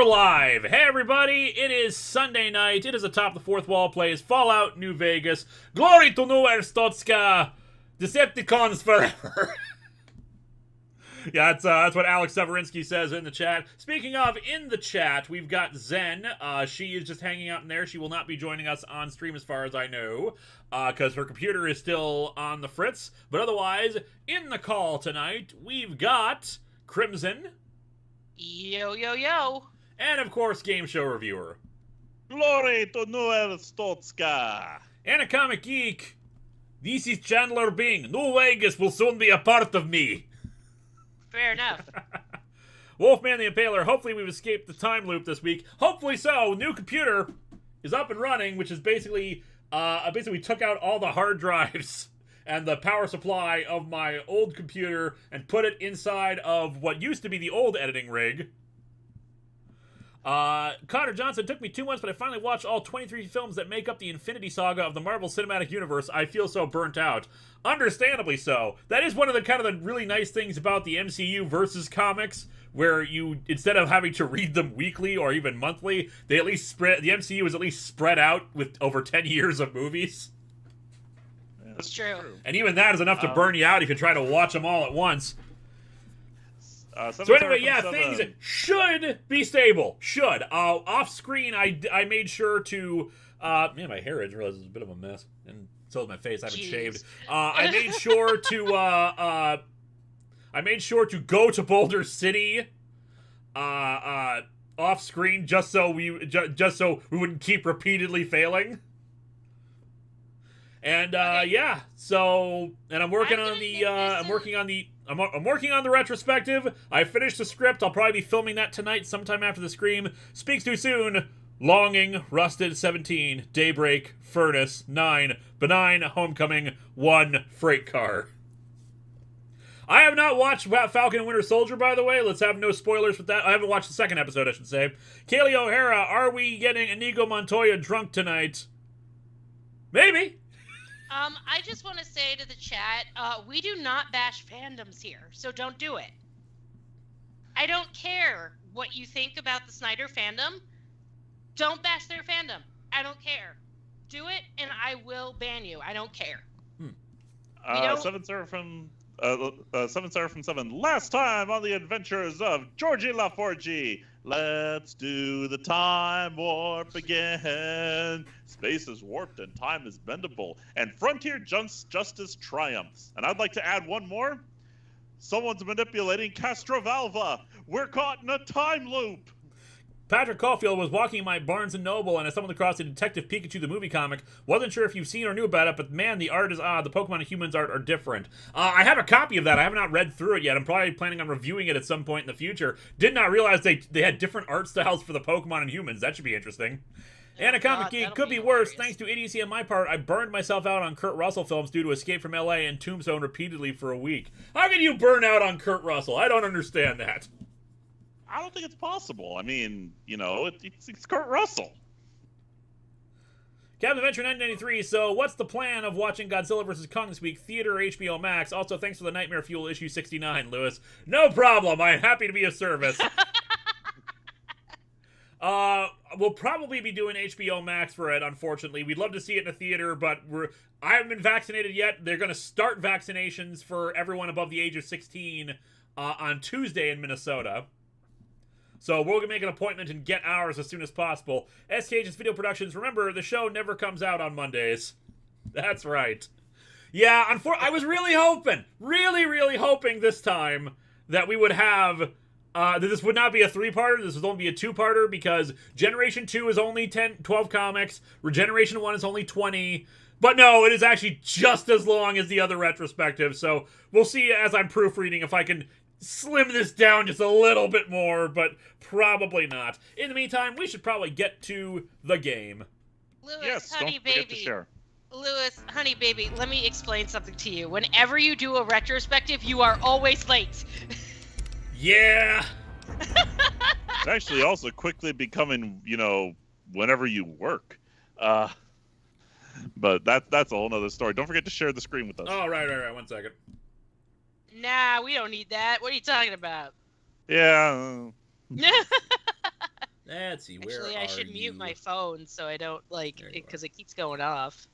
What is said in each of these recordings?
we're live. Hey everybody, it is Sunday night. It is Atop the Fourth Wall plays Fallout New Vegas. Glory to New ARSTOTZKA. Decepticons forever. Yeah, that's what Alex Severinsky says in the chat. Speaking of, in the chat, we've got Zen. She is just hanging out in there. She will not be joining us on stream as far as I know, because her computer is still on the fritz. But otherwise, in the call tonight, we've got Crimson. Yo, yo, yo. And, of course, Game Show Reviewer. Glory to New ARSTOTZKA. And a Comic Geek. This is Chandler Bing. New Vegas will soon be a part of me. Fair enough. Wolfman the Impaler, hopefully we've escaped the time loop this week. Hopefully so. New computer is up and running, which is basically we took out all the hard drives and the power supply of my old computer and put it inside of what used to be the old editing rig. Connor Johnson, took me 2 months, but I finally watched all 23 films that make up the Infinity Saga of the Marvel Cinematic Universe. I feel so burnt out. Understandably so. That is one of the kind of the really nice things about the MCU versus comics, where you, instead of having to read them weekly or even monthly, the MCU is at least spread out with over 10 years of movies. Yeah, That's true. And even that is enough to burn you out if you try to watch them all at once. So anyway, yeah, things should be stable. Should. Off screen, I made sure to, man, my hair, I didn't realize it was a bit of a mess. And so is my face, I haven't shaved. I made sure to go to Boulder City, off screen, just so we wouldn't keep repeatedly failing. And, yeah, so, and I'm working on the retrospective. I finished the script. I'll probably be filming that tonight sometime after the stream. Speaks Too Soon. Longing, Rusted, 17, Daybreak, Furnace, 9, Benign, Homecoming, 1, Freight Car. I have not watched Falcon and Winter Soldier, by the way. Let's have no spoilers with that. I haven't watched the second episode, I should say. Kaylee O'Hara, are we getting Inigo Montoya drunk tonight? Maybe. I just want to say to the chat, we do not bash fandoms here, so don't do it. I don't care what you think about the Snyder fandom. Don't bash their fandom. I don't care. Do it, and I will ban you. I don't care. Seven Star from 7. Last time on the adventures of Georgie LaForgie. Let's do the time warp again. Space is warped and time is bendable. And frontier justice triumphs. And I'd like to add one more. Someone's manipulating Castrovalva. We're caught in a time loop. Patrick Caulfield was walking in my Barnes & Noble and I stumbled across the Detective Pikachu the movie comic. Wasn't sure if you've seen or knew about it, but man, the art is odd. The Pokemon and humans art are different. I have a copy of that. I have not read through it yet. I'm probably planning on reviewing it at some point in the future. Did not realize they had different art styles for the Pokemon and humans. That should be interesting. And a Comic Geek, could be worse. Thanks to idiocy on my part, I burned myself out on Kurt Russell films due to Escape from LA and Tombstone repeatedly for a week. How can you burn out on Kurt Russell? I don't understand that. I don't think it's possible. I mean, you know, it's Kurt Russell. Captain Adventure 993, so what's the plan of watching Godzilla vs. Kong this week? Theater or HBO Max? Also, thanks for the Nightmare Fuel issue 69, Lewis. No problem. I'm happy to be of service. We'll probably be doing HBO Max for it, unfortunately. We'd love to see it in a theater, but I haven't been vaccinated yet. They're going to start vaccinations for everyone above the age of 16 on Tuesday in Minnesota. So we're going to make an appointment and get ours as soon as possible. SKH's Video Productions. Remember, the show never comes out on Mondays. That's right. Yeah, I was really hoping, really hoping this time that we would have, that this would not be a 3-parter. This would only be a 2-parter because Generation 2 is only 12 comics. Regeneration 1 is only 20. But no, it is actually just as long as the other retrospective. So we'll see as I'm proofreading if I can slim this down just a little bit more, but probably not. In the meantime, we should probably get to the game. Lewis, yes, honey, don't forget baby. to share. Lewis, honey, baby, let me explain something to you. Whenever you do a retrospective, you are always late. Yeah. It's actually also quickly becoming, you know, whenever you work. But that's a whole nother story. Don't forget to share the screen with us. Oh, right. 1 second. Nah, we don't need that. What are you talking about? Yeah. Let's see, where Actually, I should mute my phone so I don't, because it keeps going off.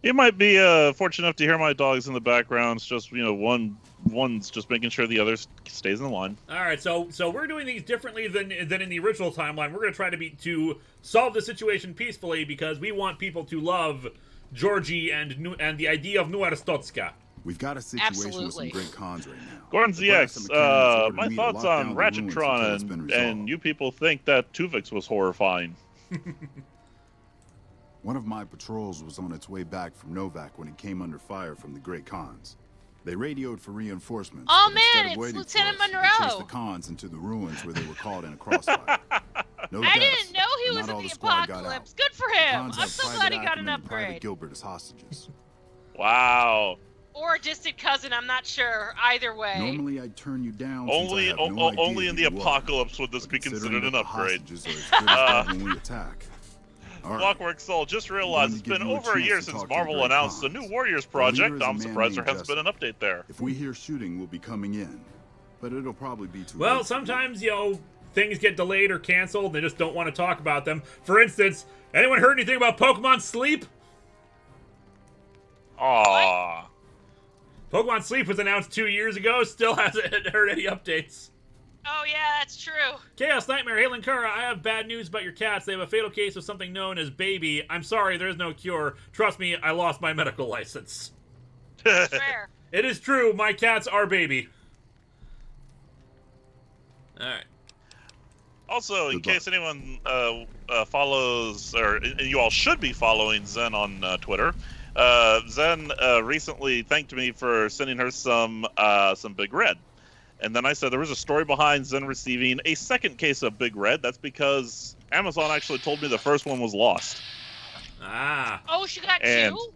You might be fortunate enough to hear my dogs in the background. It's just, one's just making sure the other stays in the line. All right, so we're doing these differently than in the original timeline. We're going to try to solve the situation peacefully because we want people to love Georgie and the idea of ARSTOTZKA. We've got a situation with some great cons right now. Gordon ZX, my thoughts on Ratchetron and you people think that Tuvix was horrifying. One of my patrols was on its way back from Novak when it came under fire from the Great Khans. They radioed for reinforcements. Oh man, it's Lieutenant Monroe! Chased the Khans into the ruins where they were caught in a crossfire. No I deaths, didn't know he was in the apocalypse. Good for him! I'm so glad he got an upgrade. Gilbert as hostages. Wow. Or a distant cousin, I'm not sure. Either way. Normally I'd turn you down. Only in the apocalypse would this be considered an upgrade. When we attack. Clockwork Soul, just realized it's been over a year since Marvel announced the new Warriors project. I'm surprised there hasn't been an update there. If we hear shooting, we'll be coming in. But it'll probably be too late. Well, sometimes, things get delayed or canceled. They just don't want to talk about them. For instance, anyone heard anything about Pokemon Sleep? Aww. Pokemon Sleep was announced 2 years ago. Still hasn't heard any updates. Oh, yeah, that's true. Chaos Nightmare, hey Linkara, I have bad news about your cats. They have a fatal case of something known as baby. I'm sorry, there is no cure. Trust me, I lost my medical license. Fair. It is true, my cats are baby. Alright. Also, in case anyone follows, or you all should be following Zen on Twitter, Zen recently thanked me for sending her some Big Red. And then I said there was a story behind Zen receiving a second case of Big Red. That's because Amazon actually told me the first one was lost. Ah. Oh, she got two?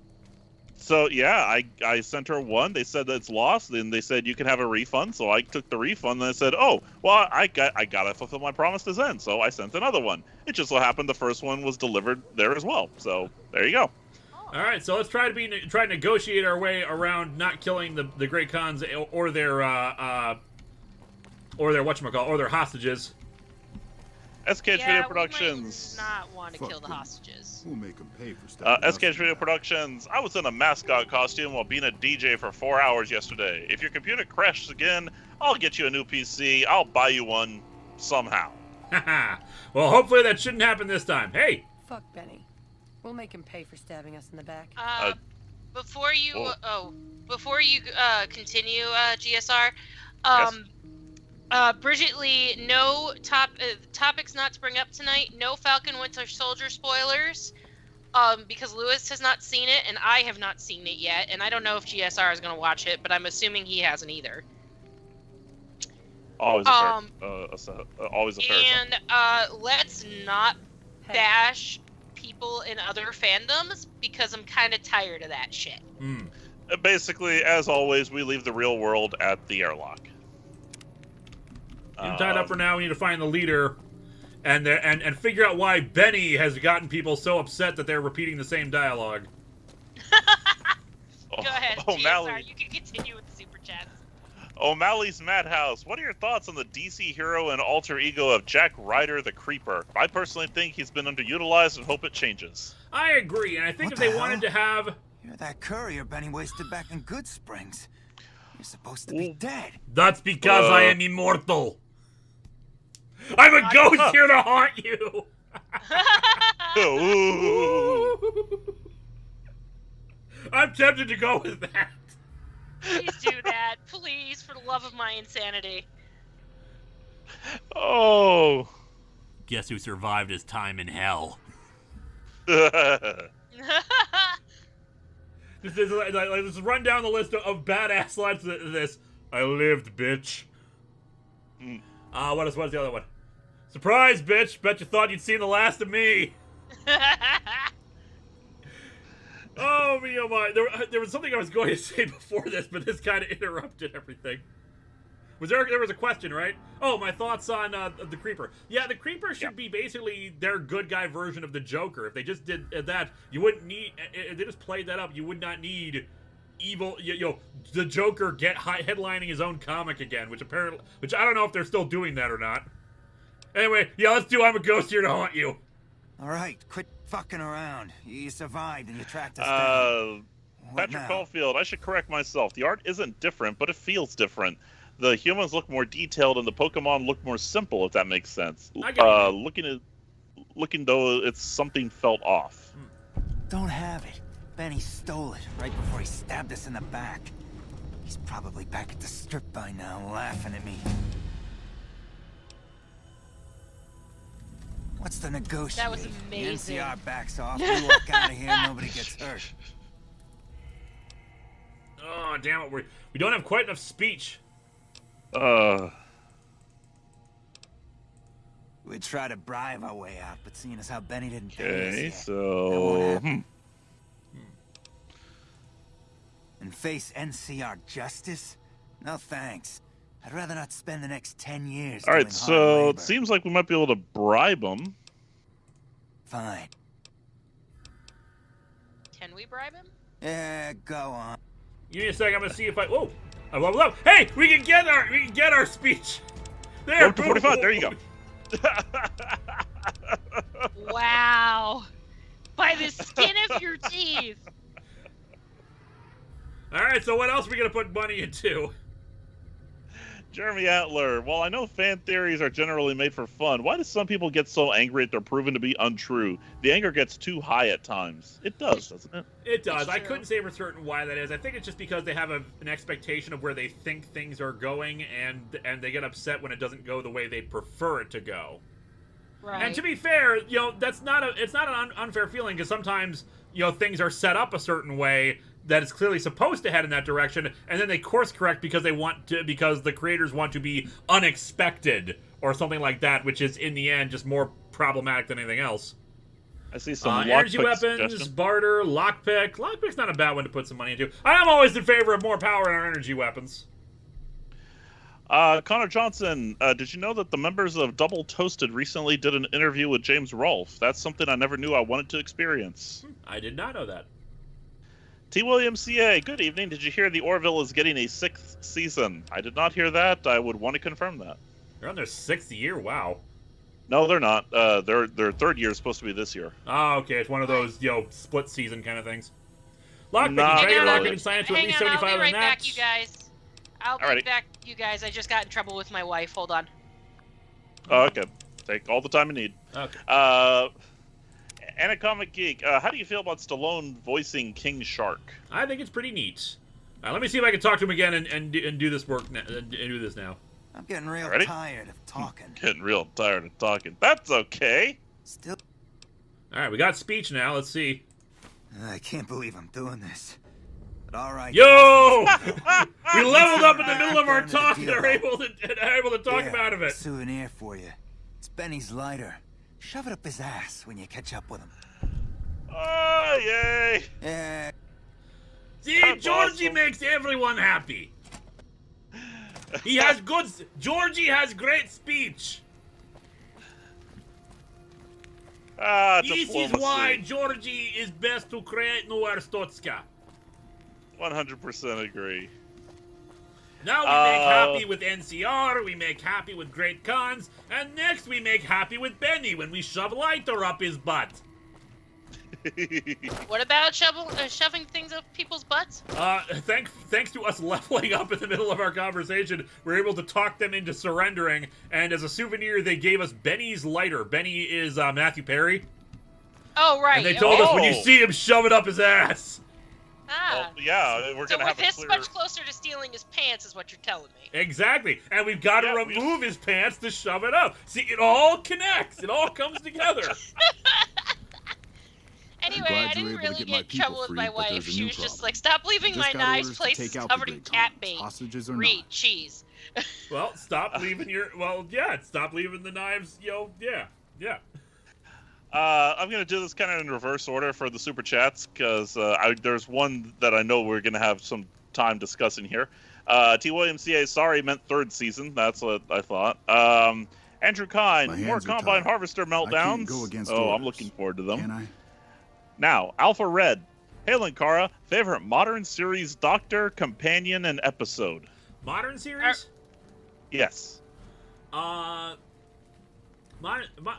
So, yeah, I sent her one. They said that it's lost. Then they said you can have a refund. So I took the refund. And I said, oh, well, I got to fulfill my promise to Zen. So I sent another one. It just so happened the first one was delivered there as well. So there you go. All right, so let's try to negotiate our way around not killing the Great Khans or their hostages. SKH Video Productions. We might not want to kill the hostages. We'll make them pay for stuff. SKH Video Productions. I was in a mascot costume while being a DJ for 4 hours yesterday. If your computer crashes again, I'll get you a new PC. I'll buy you one somehow. Well, hopefully that shouldn't happen this time. Hey. Fuck Benny. We'll make him pay for stabbing us in the back. Before you continue, GSR, Yes. Bridget Lee, no topics not to bring up tonight. No Falcon Winter Soldier spoilers, because Lewis has not seen it and I have not seen it yet, and I don't know if GSR is going to watch it, but I'm assuming he hasn't either. Always a fair. And let's not bash people in other fandoms because I'm kind of tired of that shit. Basically, as always, we leave the real world at the airlock. I'm tied up for now. We need to find the leader and figure out why Benny has gotten people so upset that they're repeating the same dialogue. Go ahead, GSR. You can continue with the super chats. O'Malley's Madhouse. What are your thoughts on the DC hero and alter ego of Jack Ryder the Creeper? I personally think he's been underutilized and hope it changes. I agree, and I think if they wanted to have... You're that courier Benny wasted back in Good Springs. You're supposed to be dead. That's because I am immortal. I'm a ghost here to haunt you. I'm tempted to go with that. Please do that. Please, for the love of my insanity. Oh. Guess who survived his time in hell? Let's run down the list of badass lines to this. I lived, bitch. What's the other one? Surprise, bitch. Bet you thought you'd seen the last of me. Oh, me, oh my. There was something I was going to say before this, but this kind of interrupted everything. There was a question, right? Oh, my thoughts on the Creeper. Yeah, the Creeper should be basically their good guy version of the Joker. If they just did that, you wouldn't need... If they just played that up, you would not need evil, the Joker headlining his own comic again, which I don't know if they're still doing that or not. Anyway, yeah, let's do I'm a Ghost Here to Haunt You. All right, quit fucking around. You survived and you tracked us down. Patrick Caulfield, I should correct myself. The art isn't different, but it feels different. The humans look more detailed and the Pokemon look more simple, if that makes sense. Looking though it's something felt off. Don't have it. Benny stole it right before he stabbed us in the back. He's probably back at the strip by now, laughing at me. What's the negotiate? That was amazing. The NCR backs off, we walk out of here, nobody gets hurt. Oh, damn it, we don't have quite enough speech. We'd try to bribe our way out, but seeing as how Benny didn't pay us Okay, yet, so... And face NCR justice? No thanks. I'd rather not spend the next 10 years Alright, doing so hard labor. it seems like we might be able to bribe him. Fine. Can we bribe him? Yeah, go on. Give me a second, I'm gonna see if I... Whoa! I leveled up! Hey! We can get our speech! There! Up to 45, there you go. Wow. By the skin of your teeth. Alright, so what else are we gonna put money into? Jeremy Atler, while I know fan theories are generally made for fun, why do some people get so angry that they're proven to be untrue? The anger gets too high at times. It does, doesn't it? It does. I couldn't say for certain why that is. I think it's just because they have an expectation of where they think things are going, and they get upset when it doesn't go the way they prefer it to go. Right. And to be fair, it's not an unfair feeling, because sometimes things are set up a certain way that is clearly supposed to head in that direction, and then they course correct because the creators want to be unexpected or something like that, which is in the end just more problematic than anything else. I see some energy lockpick weapons, suggestion. barter, lockpick. Lockpick's not a bad one to put some money into. I am always in favor of more power in our energy weapons. Connor Johnson, did you know that the members of Double Toasted recently did an interview with James Rolfe? That's something I never knew I wanted to experience. I did not know that. T. William CA, good evening. Did you hear the Orville is getting a 6th season? I did not hear that. I would want to confirm that. They're on their 6th year? Wow. No, they're not. Their 3rd year is supposed to be this year. Oh, okay. It's one of those, split season kind of things. Lockpick, Nah, try your really. lockpick and sign it to at least Hang on, 75 I'll be right on back, that. you guys. I'll be Alrighty. back, you guys. I just got in trouble with my wife. Hold on. Oh, okay. Take all the time you need. Okay. Anacomic Geek, how do you feel about Stallone voicing King Shark? I think it's pretty neat. Let me see if I can talk to him again and do this work and do this now. I'm getting real Ready? tired of talking. Getting real tired of talking. That's okay. Still, All right, we got speech now. Let's see. I can't believe I'm doing this. But all right. Yo! We leveled up in the middle of our talk and are able to talk Here, about it. Souvenir for you. It's Benny's lighter. Shove it up his ass when you catch up with him. Oh, yay! Yeah. See, That's Georgie awesome. makes everyone happy. Georgie has great speech. This is Diplomacy. why Georgie is best to create new ARSTOTZKA. 100% agree. Now we make happy with NCR, we make happy with Great Khans, and next we make happy with Benny when we shove lighter up his butt. What about shoving things up people's butts? Thanks to us leveling up in the middle of our conversation, we're able to talk them into surrendering, and as a souvenir, they gave us Benny's lighter. Benny is Matthew Perry. Oh, right. And they told us when you see him, shove it up his ass. Ah. Well, yeah, we're So gonna have with a this clear... much closer to stealing his pants is what you're telling me. Exactly. And we've got to Yeah, remove his pants to shove it up. See, it all connects. It all comes together. Anyway, glad I you were didn't able to really get get my in trouble people with free, my but wife. there's a She new was just problem. like, stop leaving my Just got knives orders to places take out covered the in Great cat Khans, bait. hostages or Read not. cheese. Well, stop leaving stop leaving the knives, yeah. I'm going to do this kind of in reverse order for the Super Chats, because there's one that I know we're going to have some time discussing here. T. William CA, sorry, meant 3rd season. That's what I thought. Andrew My Kine, hands more are Combine tied. Harvester I can't meltdowns. go against Oh, I'm orders. looking forward to them. Can I? Now, Alpha Red. Hey, Linkara, favorite modern series Doctor, companion, and episode? Modern series? Yes. My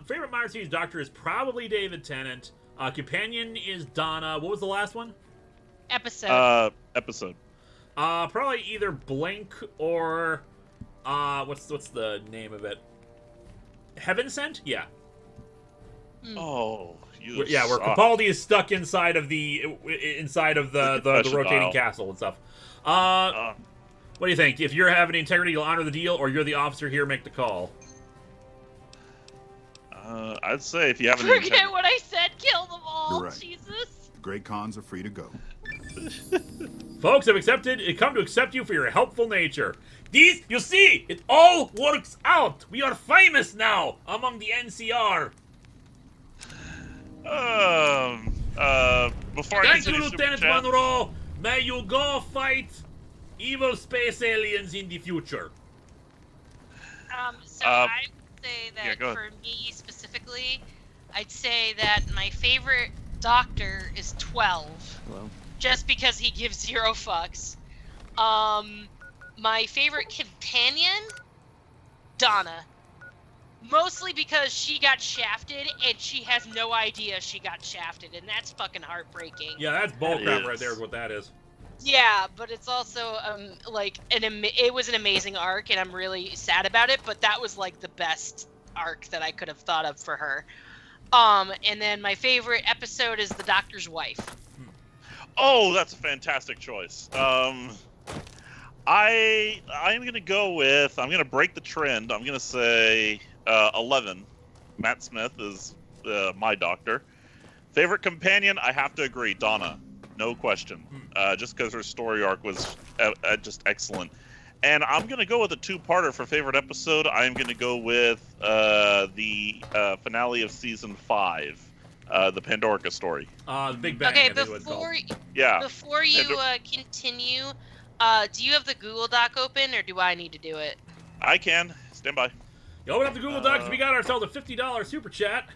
favorite modern series Doctor is probably David Tennant. Companion is Donna. What was the last one? Episode. Episode. Probably either Blink or what's the name of it? Heaven Sent? Yeah. Oh, you Where suck. Capaldi is stuck inside of the rotating castle and stuff. What do you think? If you're having integrity, you'll honor the deal, or you're the officer here, make the call. I'd say if you haven't. Forget what I said. Kill them all. You're right. Jesus. The Great Khans are free to go. Folks have come to accept you for your helpful nature. You see, it all works out. We are famous now among the NCR. Before I Thank get to you, the Lieutenant super chat- Monroe. May you go fight evil space aliens in the future. So I would say yeah, that go ahead. for me specifically, I'd say that my favorite Doctor is 12. Hello. Just because he gives 0 fucks. My favorite companion, Donna. Mostly because she got shafted and she has no idea she got shafted, and that's fucking heartbreaking. Yeah, that's bullcrap That right is. there is what that is. Yeah, but it's also like it was an amazing arc, and I'm really sad about it. But that was like the best arc that I could have thought of for her. And then my favorite episode is the Doctor's wife. Oh, that's a fantastic choice. I'm gonna break the trend. I'm gonna say 11. Matt Smith is my Doctor. Favorite companion? I have to agree, Donna. No question. Just because her story arc was just excellent. And I'm gonna go with a 2-parter for favorite episode. I'm gonna go with the finale of season 5. The Pandorica story. The Big Bang. Okay, I think it was called. before you continue, do you have the Google Doc open, or do I need to do it? I can. Stand by. You open up the Google Docs, we got ourselves a $50 super chat.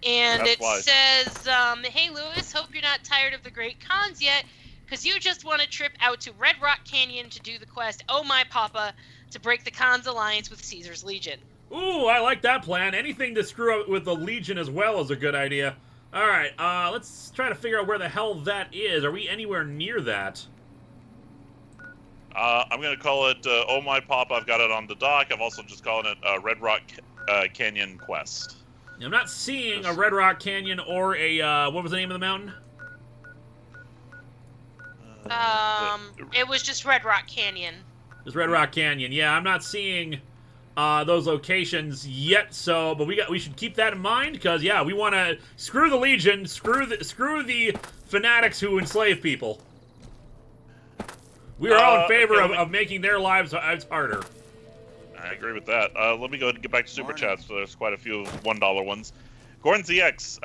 And That's it wise. says, hey Lewis, hope you're not tired of the Great Khans yet, because you just want a trip out to Red Rock Canyon to do the quest, Oh My Papa, to break the Khans' alliance with Caesar's Legion. Ooh, I like that plan. Anything to screw up with the Legion as well is a good idea. Alright, let's try to figure out where the hell that is. Are we anywhere near that? I'm going to call it Oh My Pop. I've got it on the dock. I've also just calling it Red Rock Canyon Quest. I'm not seeing a Red Rock Canyon or a, what was the name of the mountain? It was just Red Rock Canyon. Just Red Rock Canyon. Yeah, I'm not seeing those locations yet, so, but we should keep that in mind, because, yeah, we want to screw the Legion, screw the fanatics who enslave people. We are all in favor of making their lives harder. I agree with that. Let me go ahead and get back to Super Chats. So there's quite a few $1 ones. Gordon ZX,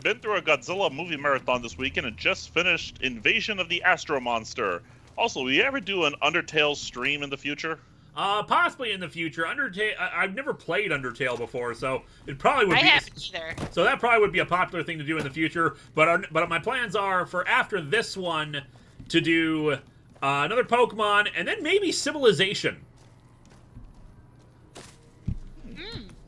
been through a Godzilla movie marathon this weekend and just finished Invasion of the Astro Monster. Also, will you ever do an Undertale stream in the future? Possibly in the future. Undertale. I've never played Undertale before, so it probably would be. I haven't either. So that probably would be a popular thing to do in the future. But my plans are for after this one to do another Pokemon and then maybe Civilization.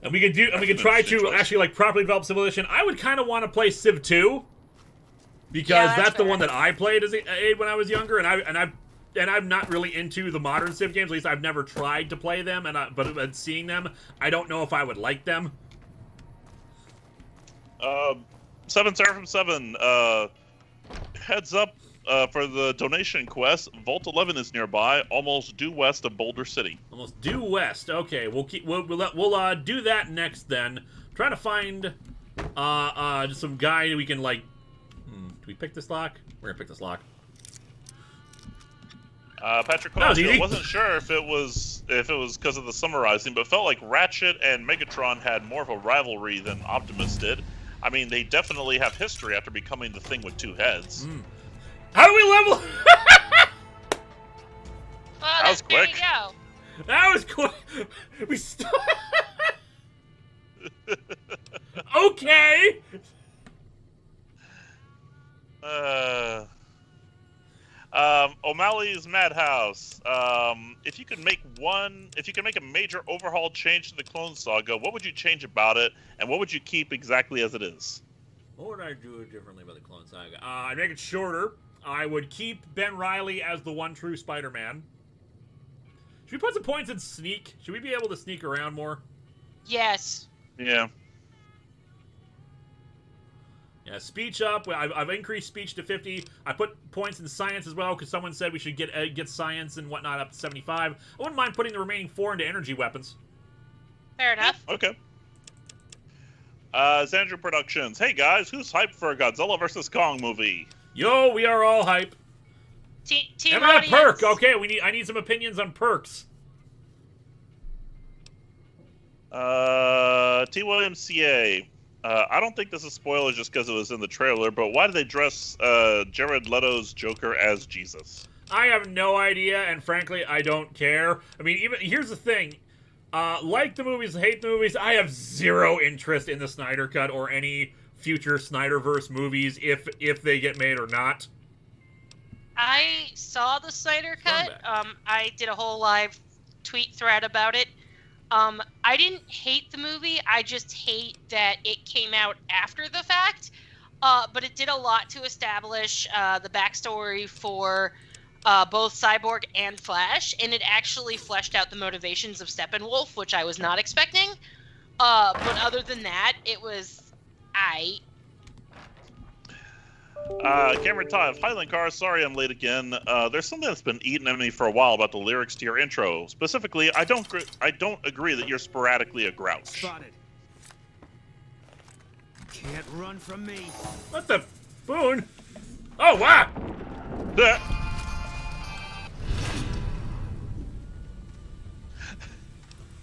And we could try to actually like properly develop Civilization. I would kind of want to play Civ 2 because that's the one that I played as when I was younger, and I'm not really into the modern Civ games. At least I've never tried to play them, but seeing them, I don't know if I would like them. 7 Seraphim 7, heads up for the donation quest. Vault 11 is nearby, almost due west of Boulder City. Almost due west. Okay, we'll do that next then. Trying to find just some guy we can like. Do we pick this lock? We're gonna pick this lock. Patrick That was Cosgrove easy. wasn't sure if it was because of the summarizing, but felt like Ratchet and Megatron had more of a rivalry than Optimus did. I mean, they definitely have history after becoming the thing with 2 heads. How do we level? That was There quick. you go. That was quick. We Okay. O'Malley's Madhouse. If you could make a major overhaul change to the Clone Saga, what would you change about it, and what would you keep exactly as it is? What would I do differently about the Clone Saga? I'd make it shorter. I would keep Ben Reilly as the one true Spider-Man. Should we put some points in sneak? Should we be able to sneak around more? Yes. Yeah. Yeah, speech up. I've increased speech to 50. I put points in science as well because someone said we should get science and whatnot up to 75. I wouldn't mind putting the remaining 4 into energy weapons. Fair enough. Okay. Xandru Productions. Hey guys, who's hyped for a Godzilla vs. Kong movie? Yo, we are all hype. Team And about audience. perk. Okay, I need some opinions on perks. T. Williams CA. I don't think this is spoilers just because it was in the trailer, but why did they dress Jared Leto's Joker as Jesus? I have no idea, and frankly, I don't care. I mean, here's the thing. Like the movies, hate the movies, I have zero interest in the Snyder Cut or any future Snyderverse movies, if they get made or not. I saw the Snyder Cut. I did a whole live tweet thread about it. I didn't hate the movie. I just hate that it came out after the fact. But it did a lot to establish the backstory for both Cyborg and Flash, and it actually fleshed out the motivations of Steppenwolf, which I was not expecting. But other than that, it was Cameron Tive, hi Linkara, sorry I'm late again. There's something that's been eating at me for a while about the lyrics to your intro. Specifically, I don't agree that you're sporadically a grouch. Spotted. Can't run from me. What the Boone? Oh wow!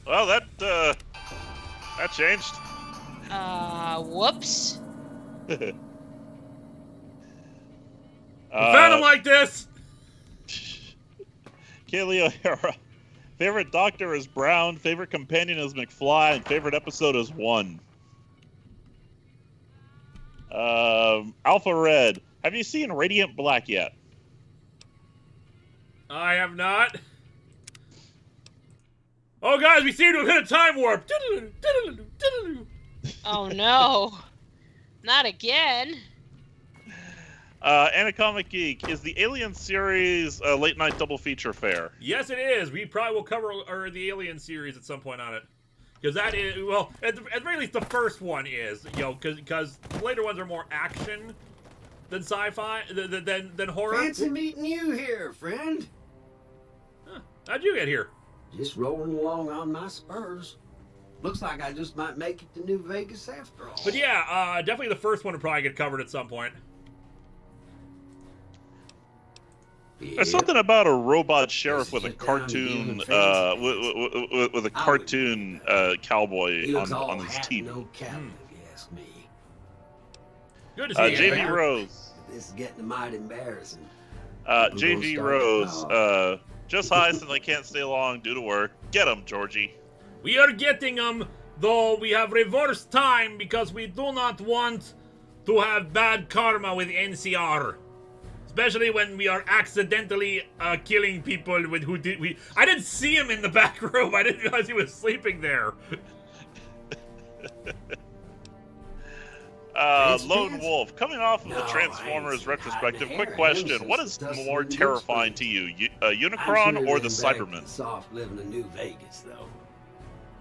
Well, that changed. Whoops. Found him like this! Kaylee O'Hara. Favorite Doctor is Brown, favorite companion is McFly, and favorite episode is 1. Alpha Red. Have you seen Radiant Black yet? I have not. Oh, guys, we seem to have hit a time warp. Oh no. Not again. Anacomic Geek, is the Alien series a late night double feature fair? Yes, it is. We probably will cover the Alien series at some point on it. Because that is, well, at the very least, the first one is, you know, because later ones are more action than sci-fi, than horror. Fancy meeting you here, friend. Huh. How'd you get here? Just rolling along on my spurs. Looks like I just might make it to New Vegas after all. But yeah, definitely the first one will probably get covered at some point. Yeah. There's something about a robot sheriff with a cartoon, with a cartoon cowboy on his team. No cabin, if you ask me. Good to see you. JV Rose. This is getting mighty embarrassing. JV Rose. Just hi since I can't stay long due to work. Get him, Georgie. We are getting them, though we have reversed time because we do not want to have bad karma with NCR. Especially when we are accidentally killing people with I didn't see him in the back room. I didn't realize he was sleeping there. Lone Wolf, coming off of the Transformers retrospective, quick question. What is more terrifying to you, Unicron or the Cybermen? Soft living in New Vegas, though.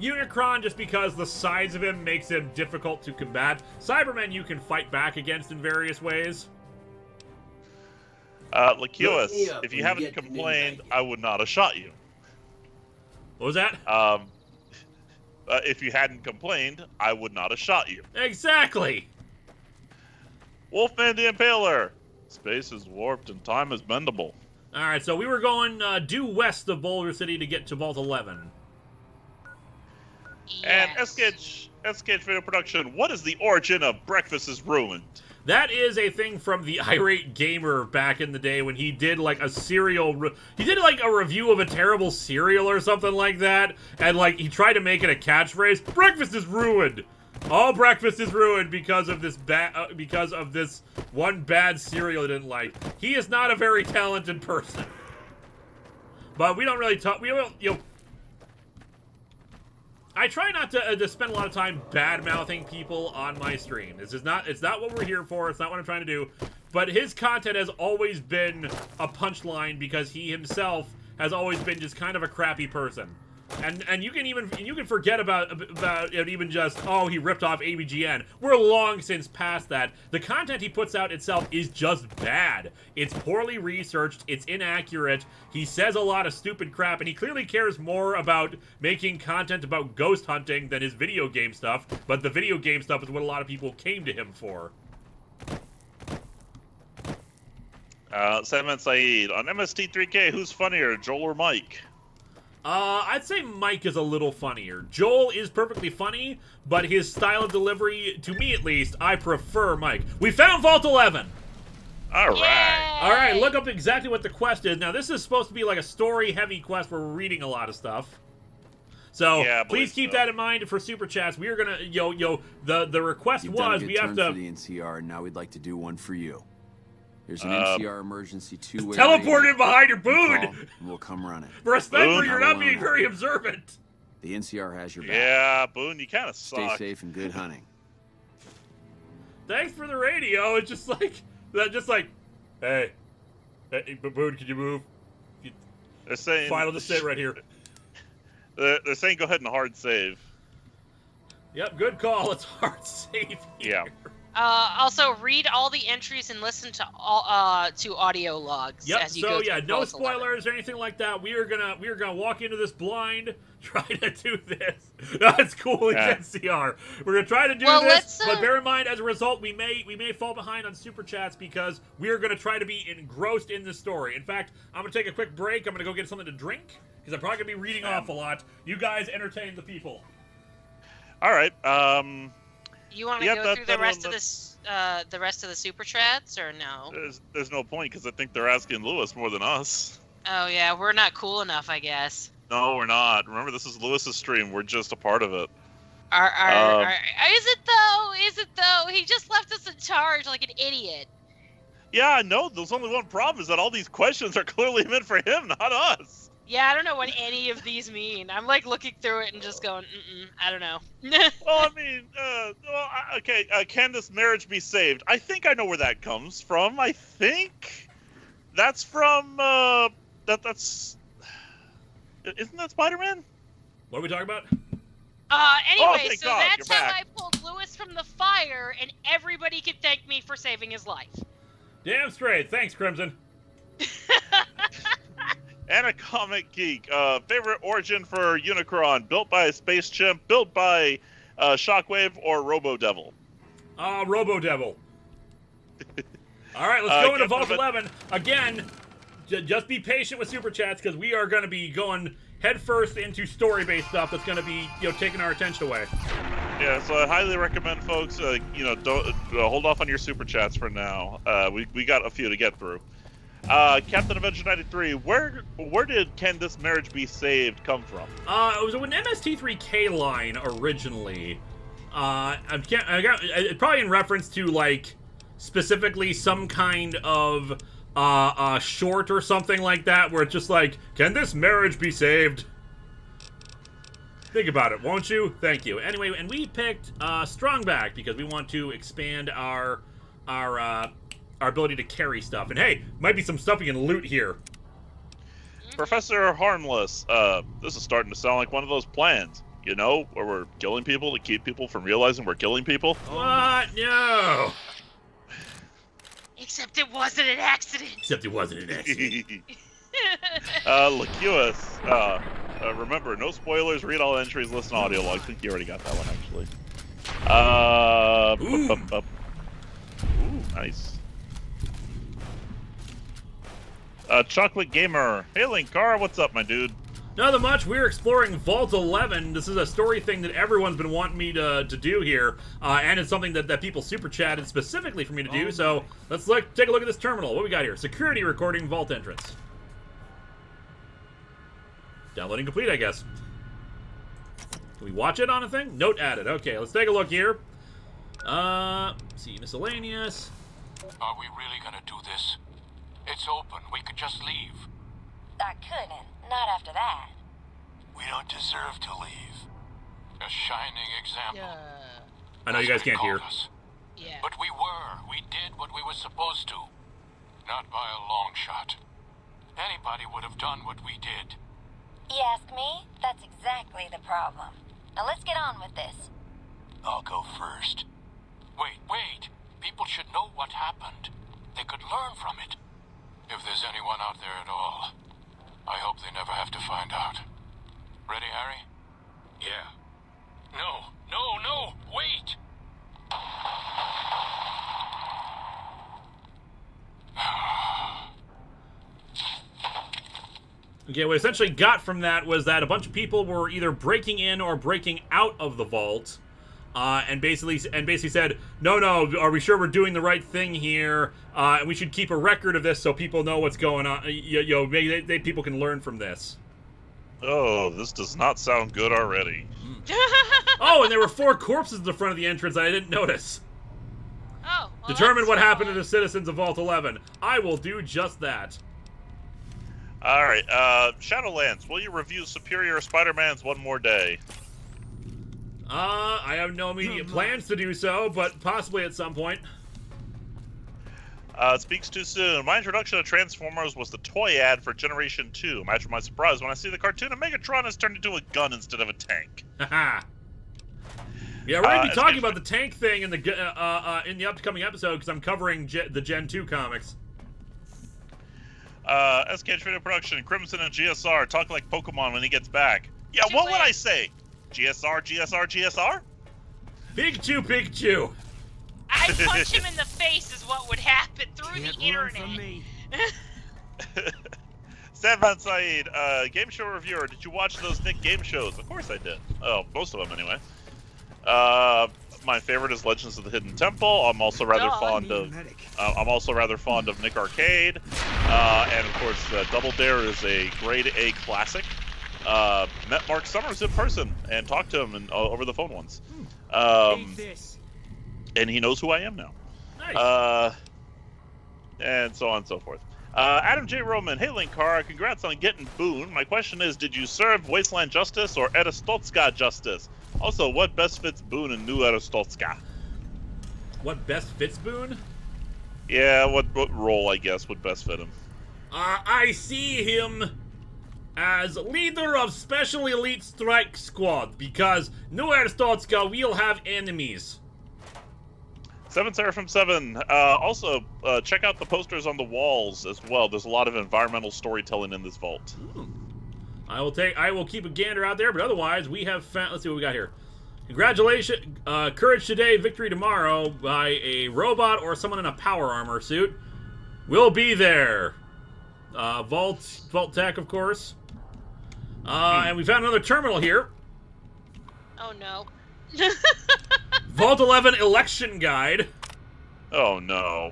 Unicron, just because the size of him makes him difficult to combat. Cybermen you can fight back against in various ways. Lakios, if you haven't complained, I would not have shot you. What was that? If you hadn't complained, I would not have shot you. Exactly! Wolfman the Impaler. Space is warped and time is bendable. Alright, so we were going due west of Boulder City to get to Vault 11. And Yes. SKH Video Production, what is the origin of Breakfast is Ruined? That is a thing from the Irate Gamer back in the day when he did like a cereal. He did like a review of a terrible cereal or something like that, and like he tried to make it a catchphrase. Breakfast is ruined. All breakfast is ruined because of this one bad cereal I didn't like. He is not a very talented person. But we don't really talk. We don't, you know. I try not to spend a lot of time bad-mouthing people on my stream. This is not. It's not what we're here for. It's not what I'm trying to do. But his content has always been a punchline because he himself has always been just kind of a crappy person. And you can forget about it, even just, oh, he ripped off ABGN. We're long since past that. The content he puts out itself is just bad. It's poorly researched, it's inaccurate, he says a lot of stupid crap, and he clearly cares more about making content about ghost hunting than his video game stuff, but the video game stuff is what a lot of people came to him for. Salman Saeed, on MST3K, who's funnier, Joel or Mike? I'd say Mike is a little funnier. Joel is perfectly funny, but his style of delivery, to me at least, I prefer Mike. We found Vault 11! Alright. Alright, look up exactly what the quest is. Now, this is supposed to be like a story-heavy quest where we're reading a lot of stuff. So, yeah, please keep that in mind for Super Chats. We are gonna, the request was, we have to... for the NCR, now we'd like to do one for you. There's an NCR emergency two-way. Teleport in behind your Boone! We'll come running. For a sniper, you're not being very observant. The NCR has your back. Yeah, Boone, you kind of suck. Stay safe and good hunting. Thanks for the radio. It's just like, hey, Boone, can you move? They're saying... Fine, I'll just stay right here. They're saying go ahead and hard save. Yep, good call. It's hard save here. Yeah. Also, read all the entries and listen to audio logs. Yep. As you go through no spoilers or anything like that. We are gonna walk into this blind, try to do this. That's cool. It's NCR. We're gonna try to do this, but bear in mind, as a result, we may fall behind on Super Chats because we are gonna try to be engrossed in the story. In fact, I'm gonna take a quick break. I'm gonna go get something to drink because I'm probably gonna be reading off a lot. You guys entertain the people. All right. You want to go through the rest of the Super Chats, or no? There's no point because I think they're asking Lewis more than us. Oh yeah, we're not cool enough, I guess. No, we're not. Remember, this is Lewis's stream. We're just a part of it. Is it though? Is it though? He just left us in charge like an idiot. Yeah, I know. There's only one problem: is that all these questions are clearly meant for him, not us. Yeah, I don't know what any of these mean. I'm like looking through it and just going, I don't know. Well, I mean, okay, can this marriage be saved? I think I know where that comes from. I think that's from, that's, isn't that Spider-Man? What are we talking about? Anyway, so that's how I pulled Lewis from the fire, and everybody can thank me for saving his life. Damn straight. Thanks, Crimson. And a comic geek. Favorite origin for Unicron? Built by a space chimp, built by Shockwave, or Robo-Devil? Robo-Devil. All right, let's go into Vault 11. Again, just be patient with Super Chats because we are going to be going headfirst into story-based stuff that's going to be, taking our attention away. Yeah, so I highly recommend folks, don't hold off on your Super Chats for now. We got a few to get through. Captain Avenger 93, where did Can This Marriage Be Saved come from? It was an MST3K line originally. I got probably in reference to, like, specifically some kind of short or something like that, where it's just like, can this marriage be saved? Think about it, won't you? Thank you. Anyway, and we picked Strongback because we want to expand our ability to carry stuff. And hey, might be some stuff we can loot here. Professor Harmless, this is starting to sound like one of those plans, where we're killing people to keep people from realizing we're killing people. What? No! Except it wasn't an accident. Lacuus, remember, no spoilers, read all entries, listen to audio logs. I think you already got that one, actually. Ooh, nice. Chocolate Gamer. Hey, Linkara, what's up, my dude? Nothing much. We're exploring Vault 11. This is a story thing that everyone's been wanting me to do here, and it's something that people super chatted specifically for me to do, so let's take a look at this terminal. What we got here? Security recording vault entrance. Downloading complete, I guess. Can we watch it on a thing? Note added. Okay, let's take a look here. See, miscellaneous. Are we really gonna do this? It's open. We could just leave. I couldn't. Not after that. We don't deserve to leave. A shining example. I know you guys can't hear. Yeah. But we were. We did what we were supposed to. Not by a long shot. Anybody would have done what we did. You ask me? That's exactly the problem. Now let's get on with this. I'll go first. Wait. People should know what happened. They could learn from it. If there's anyone out there at all, I hope they never have to find out. Ready, Harry? Yeah. No, wait! Okay, what I essentially got from that was that a bunch of people were either breaking in or breaking out of the vault, and basically said, no, are we sure we're doing the right thing here? And we should keep a record of this so people know what's going on. Maybe people can learn from this. Oh, this does not sound good already. Oh, and there were 4 corpses at the front of the entrance I didn't notice. Oh. Well, Determine what happened to the citizens of Vault 11. I will do just that. All right, Shadowlands, will you review Superior Spider-Man's One More Day? I have no immediate plans to do so, but possibly at some point. Speaks too soon. My introduction to Transformers was the toy ad for Generation 2. Imagine my surprise when I see the cartoon and Megatron has turned into a gun instead of a tank. Haha. Yeah, we're going to be talking about the tank thing in the upcoming episode because I'm covering the Gen 2 comics. SK Trader Production, Crimson and GSR talk like Pokemon when he gets back. Yeah, what would I say? GSR? Pikachu. I'd punch him in the face is what would happen through the internet. Sadman Saeed, game show reviewer, did you watch those Nick game shows? Of course I did. Oh, most of them anyway. My favorite is Legends of the Hidden Temple. I'm also rather fond of Nick Arcade, and of course Double Dare is a grade A classic. Met Mark Summers in person and talked to him over the phone once. And he knows who I am now. Nice. And so on and so forth. Adam J. Roman, hey Linkara, congrats on getting Boone. My question is, did you serve Wasteland Justice or ARSTOTZKA Justice? Also, what best fits Boone in new ARSTOTZKA? What best fits Boone? Yeah, what role, I guess, would best fit him? I see him as leader of Special Elite Strike Squad, because new ARSTOTZKA will have enemies. 7 Seraphim 7. Also, check out the posters on the walls as well. There's a lot of environmental storytelling in this vault. I will keep a gander out there, but otherwise we have found. Let's see what we got here. Congratulations, courage today, victory tomorrow by a robot or someone in a power armor suit. We'll be there. Vault Tech, of course. And we found another terminal here. Oh no. Vault 11 election guide. Oh no.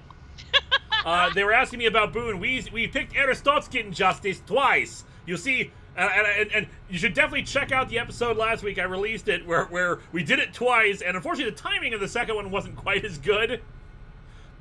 They were asking me about Boone. We picked ARSTOTZKA Justice twice. You see, and you should definitely check out the episode last week. I released it where we did it twice, and unfortunately the timing of the second one wasn't quite as good.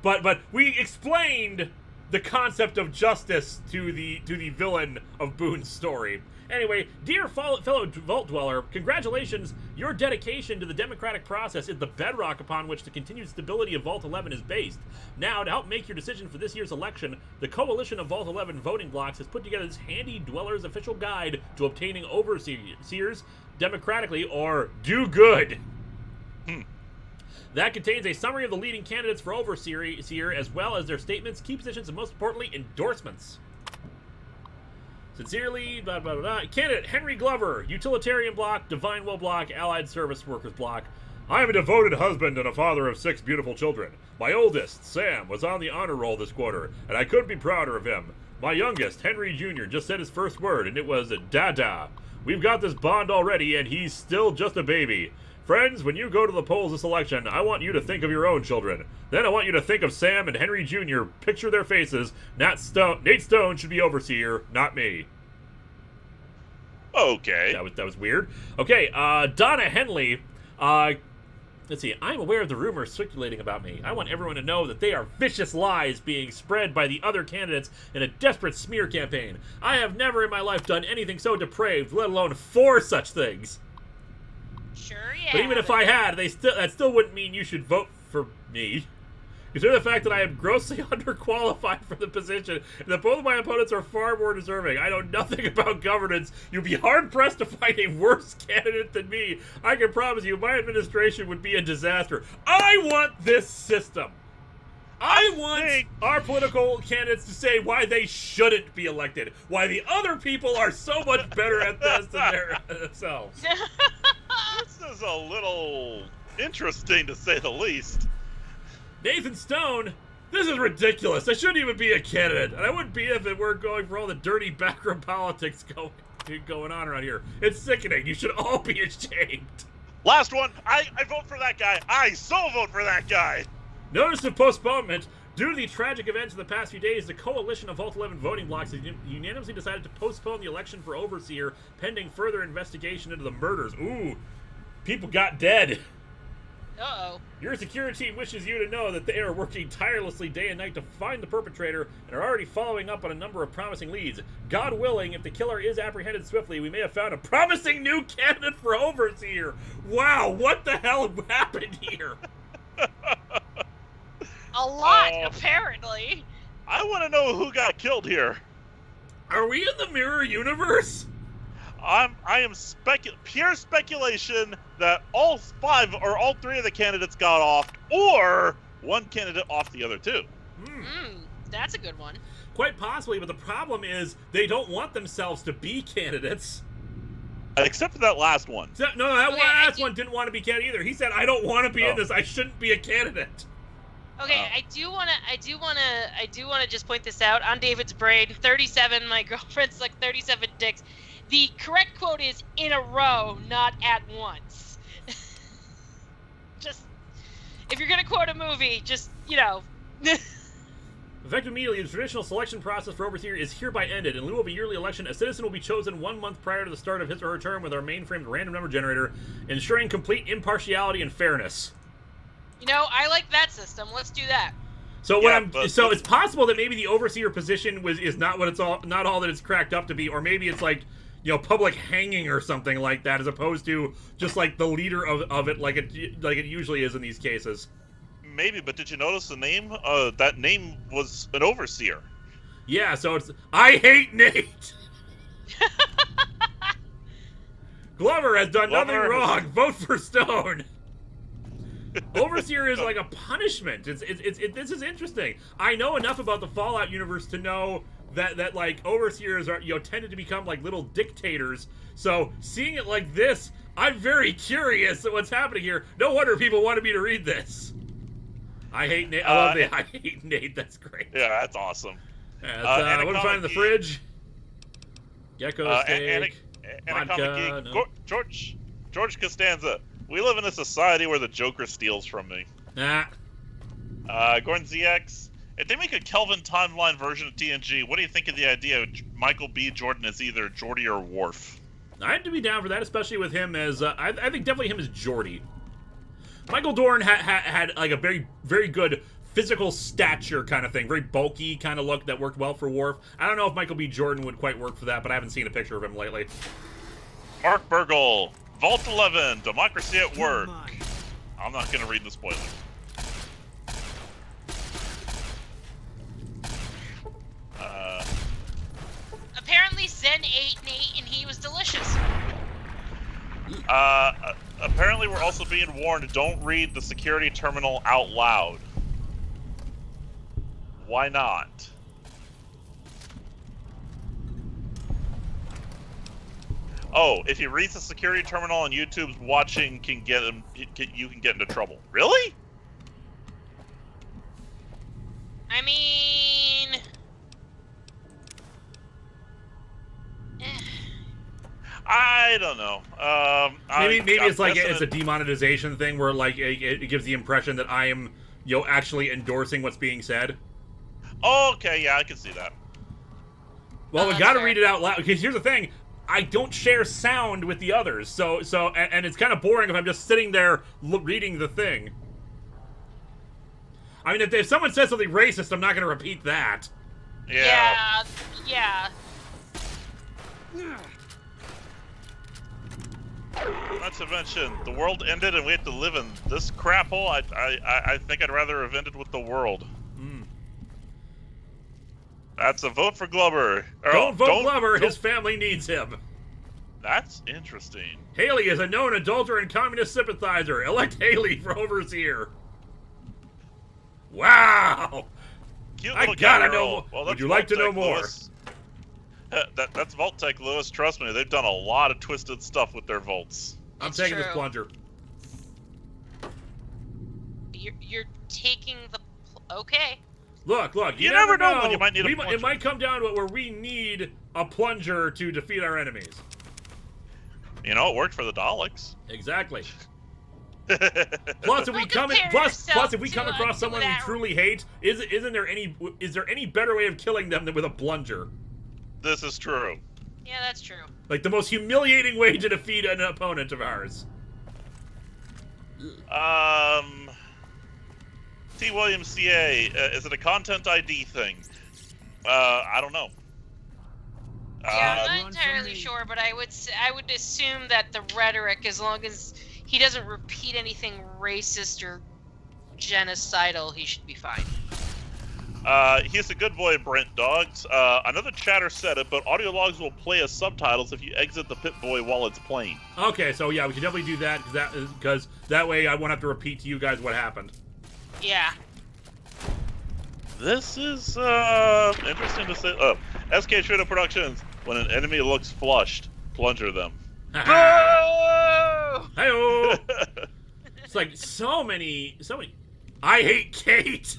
But we explained the concept of justice to the villain of Boone's story. Anyway, dear fellow Vault Dweller, congratulations. Your dedication to the democratic process is the bedrock upon which the continued stability of Vault 11 is based. Now, to help make your decision for this year's election, the Coalition of Vault 11 voting blocks has put together this handy Dweller's official guide to obtaining overseers democratically or do good. That contains a summary of the leading candidates for overseer as well as their statements, key positions, and most importantly, endorsements. Sincerely, blah, blah, blah, blah. Candidate Henry Glover, Utilitarian Block, Divine Will Block, Allied Service Workers Block. I am a devoted husband and a father of 6 beautiful children. My oldest, Sam, was on the honor roll this quarter, and I couldn't be prouder of him. My youngest, Henry Jr., just said his first word, and it was Dada. We've got this bond already, and he's still just a baby. Friends, when you go to the polls this election, I want you to think of your own children. Then I want you to think of Sam and Henry Jr., picture their faces. Nate Stone should be overseer, not me. Okay. That was weird. Okay, Donna Henley. Let's see. I'm aware of the rumors circulating about me. I want everyone to know that they are vicious lies being spread by the other candidates in a desperate smear campaign. I have never in my life done anything so depraved, let alone 4 such things. Sure, yeah. But even if I had, that still wouldn't mean you should vote for me. Consider the fact that I am grossly underqualified for the position, and that both of my opponents are far more deserving. I know nothing about governance. You'd be hard-pressed to find a worse candidate than me. I can promise you, my administration would be a disaster. I want this system. I want our political candidates to say why they shouldn't be elected. Why the other people are so much better at this than themselves. This is a little interesting, to say the least. Nathan Stone, this is ridiculous. I shouldn't even be a candidate. And I wouldn't be if it weren't going for all the dirty backroom politics going on around here. It's sickening. You should all be ashamed. Last one. I vote for that guy. I so vote for that guy. Notice of postponement. Due to the tragic events of the past few days, the coalition of Vault 11 voting blocks has unanimously decided to postpone the election for Overseer pending further investigation into the murders. Ooh, people got dead. Uh-oh. Your security team wishes you to know that they are working tirelessly day and night to find the perpetrator and are already following up on a number of promising leads. God willing, if the killer is apprehended swiftly, we may have found a promising new candidate for Overseer. Wow, what the hell happened here? A lot, apparently. I want to know who got killed here. Are we in the mirror universe? I am pure speculation that all 5 or all 3 of the candidates got off, or one candidate off the other 2. That's a good one. Quite possibly, but the problem is they don't want themselves to be candidates. Except for that last one. That last one didn't want to be candidate either. He said, "I don't want to be in this. I shouldn't be a candidate." Okay, I do wanna just point this out on David's brain. 37. My girlfriend's like 37 dicks. The correct quote is "in a row, not at once." Just, if you're gonna quote a movie, just, Effective immediately, the traditional selection process for Overseer is hereby ended. In lieu of a yearly election, a citizen will be chosen 1 month prior to the start of his or her term with our mainframed random number generator, ensuring complete impartiality and fairness. I like that system. Let's do that. So it's possible that maybe the Overseer position is not not all that it's cracked up to be, or maybe it's like, public hanging or something like that, as opposed to just like the leader of it, like it usually is in these cases. Maybe, but did you notice the name? That name was an Overseer. Yeah, so it's I hate Nate. Glover has done nothing wrong. Vote for Stone. Overseer is like a punishment. This is interesting. I know enough about the Fallout universe to know that like overseers are tended to become like little dictators. So seeing it like this, I'm very curious at what's happening here. No wonder people wanted me to read this. I hate Nate. I love it. I hate Nate. That's great. Yeah, that's awesome. Yeah, what do we find in the fridge? Gecko steak, vodka. No. George Costanza. We live in a society where the Joker steals from me. Nah. Gordon ZX. If they make a Kelvin timeline version of TNG, what do you think of the idea of Michael B. Jordan as either Geordi or Worf? I'd be down for that, especially with him as I think definitely him as Geordi. Michael Dorn had like a very, very good physical stature kind of thing, very bulky kind of look that worked well for Worf. I don't know if Michael B. Jordan would quite work for that, but I haven't seen a picture of him lately. Mark Burgle, Vault 11, Democracy at Work. I'm not going to read the spoilers. Apparently Zen ate Nate and he was delicious. Apparently we're also being warned, don't read the security terminal out loud. Why not? Oh, if he reads the security terminal on YouTube's watching, you can get into trouble. Really? I mean... I don't know. Maybe it's like it's a demonetization thing where like it gives the impression that I am actually endorsing what's being said. Okay, yeah, I can see that. Well, we got to read it out loud because here's the thing: I don't share sound with the others, so and it's kind of boring if I'm just sitting there reading the thing. I mean, if someone says something racist, I'm not going to repeat that. Yeah. Not to mention, the world ended and we have to live in this crap hole. I think I'd rather have ended with the world. That's a vote for Glover. Don't vote Glover. His family needs him. That's interesting. Haley is a known adulterer and communist sympathizer. Elect Haley for overseer. Wow. Cute I little gotta girl. know. Well, Would you like to know more? Lewis. That's Vault-Tec, Lewis. Trust me, they've done a lot of twisted stuff with their vaults. I'm taking this plunger. You're taking the... Okay. Look, you never know when you might need a plunger. It might come down to it where we need a plunger to defeat our enemies. You know, it worked for the Daleks. Exactly. Plus, if we come across someone we truly hate, is there any better way of killing them than with a plunger? This is true. Yeah, that's true. Like the most humiliating way to defeat an opponent of ours. T. Williams CA, is it a content ID thing? I don't know. Yeah, I'm not entirely sure, but I would assume that the rhetoric, as long as he doesn't repeat anything racist or genocidal, he should be fine. He's a good boy, Brent Dogs. Another chatter said it, but audio logs will play as subtitles if you exit the Pip-Boy while it's playing. Okay, so yeah, we can definitely do that, because that way I won't have to repeat to you guys what happened. Yeah. This is, interesting to say. SK Trader Productions, when an enemy looks flushed, plunger them. Hi-oh! It's like so many... I hate Kate!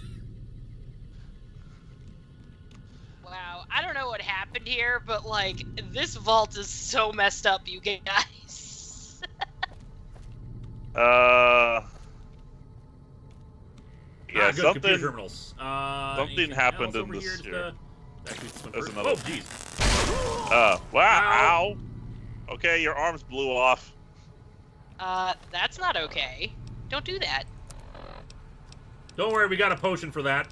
Wow, I don't know what happened here, but, like, this vault is so messed up, you guys. Yeah, good computer terminals. Something happened in this here. There's another. Oh, jeez. Wow. Ow. Okay, your arms blew off. That's not okay. Don't do that. Don't worry, we got a potion for that.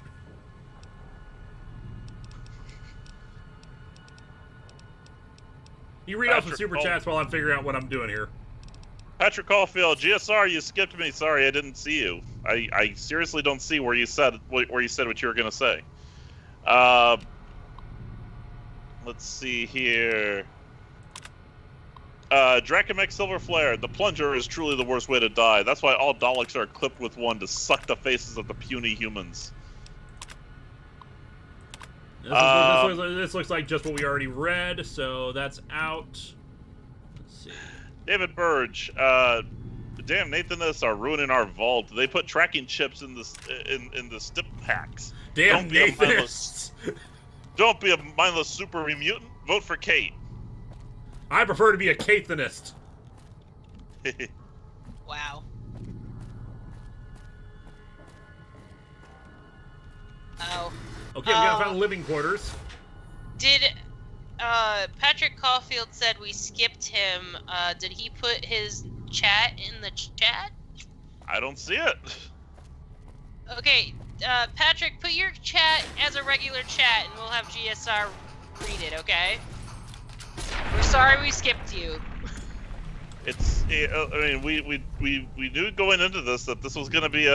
You read off some super chats while I'm figuring out what I'm doing here. Patrick Caulfield, GSR, you skipped me. Sorry, I didn't see you. I seriously don't see where you said what you were gonna say. Let's see here. Dracomex Silver Flare, the plunger is truly the worst way to die. That's why all Daleks are equipped with one to suck the faces of the puny humans. This looks like just what we already read, so that's out. Let's see. David Burge, damn Nathanists are ruining our vault. They put tracking chips in the stip packs. Damn Nathanists! Don't be a mindless super mutant. Vote for Kate. I prefer to be a Kathanist. Wow. Oh. Okay, we gotta find living quarters. Did Patrick Caulfield said we skipped him? Did he put his chat in the chat? I don't see it. Okay, Patrick, put your chat as a regular chat, and we'll have GSR read it. Okay? We're sorry we skipped you. I mean, we knew going into this that this was gonna be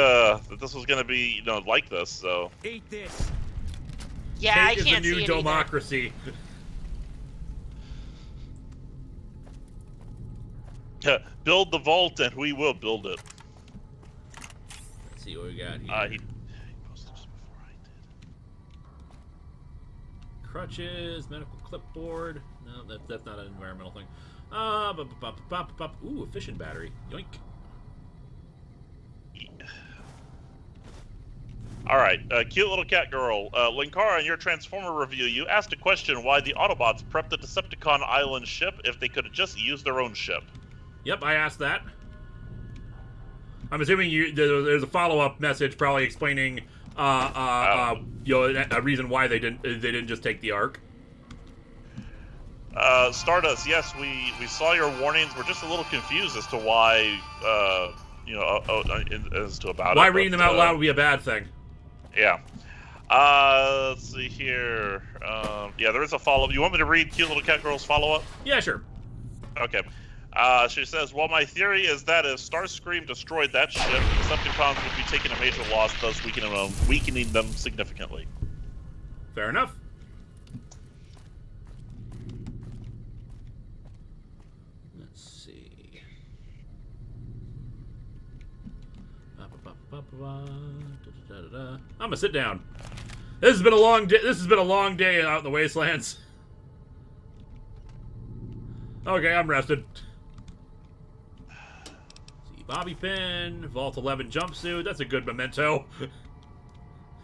like this. So. Eat this. Yeah, Kate I can't is the new see it democracy. Build the vault, and we will build it. Let's see what we got here. He posted just before I did. Crutches, medical clipboard. No, that's not an environmental thing. Ooh, a fishing battery. Yoink. Alright, cute little cat girl. Linkara, in your Transformer review, you asked a question why the Autobots prepped the Decepticon Island ship if they could have just used their own ship. Yep, I asked that. I'm assuming there's a follow-up message probably explaining a reason why they didn't just take the Ark. Stardust, yes, we saw your warnings. We're just a little confused as to why, as to about why it. Reading them out loud would be a bad thing. Yeah. Let's see here. Yeah, there is a follow-up. You want me to read Cute Little Cat Girl's follow-up? Yeah, sure. Okay. She says, well, my theory is that if Starscream destroyed that ship, the Decepticons would be taking a major loss, thus weakening them significantly. Fair enough. Let's see. I'm gonna sit down. This has been a long day. This has been a long day out in the wastelands. Okay, I'm rested. See, Bobby pin, Vault 11 jumpsuit. That's a good memento.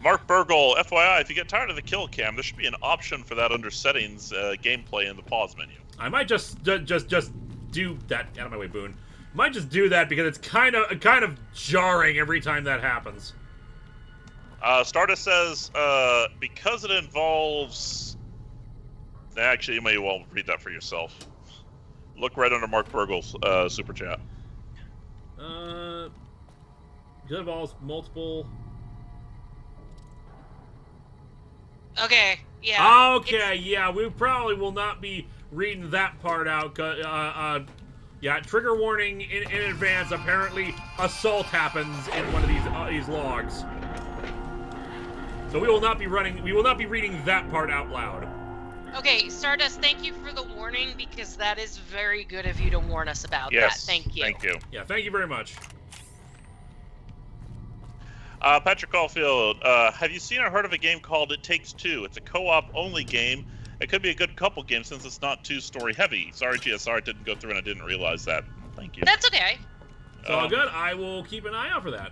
Mark Burgle, FYI, if you get tired of the kill cam, there should be an option for that under settings, gameplay in the pause menu. I might just do that. Out of my way, Boone. Might just do that because it's kind of jarring every time that happens. Stardust says, because it involves... Actually, you may well read that for yourself. Look right under Mark Burgle's super chat. It involves multiple... Okay, yeah. Okay, yeah, we probably will not be reading that part out. Yeah, trigger warning in advance. Apparently, assault happens in one of these logs. So we will not be reading that part out loud. Okay, Stardust, thank you for the warning, because that is very good of you to warn us about that. Thank you. Thank you. Yeah, thank you very much. Patrick Caulfield, have you seen or heard of a game called It Takes Two? It's a co-op only game. It could be a good couple game since it's not too story heavy. Sorry, GSR, it didn't go through and I didn't realize that. Thank you. That's okay. It's all good. I will keep an eye out for that.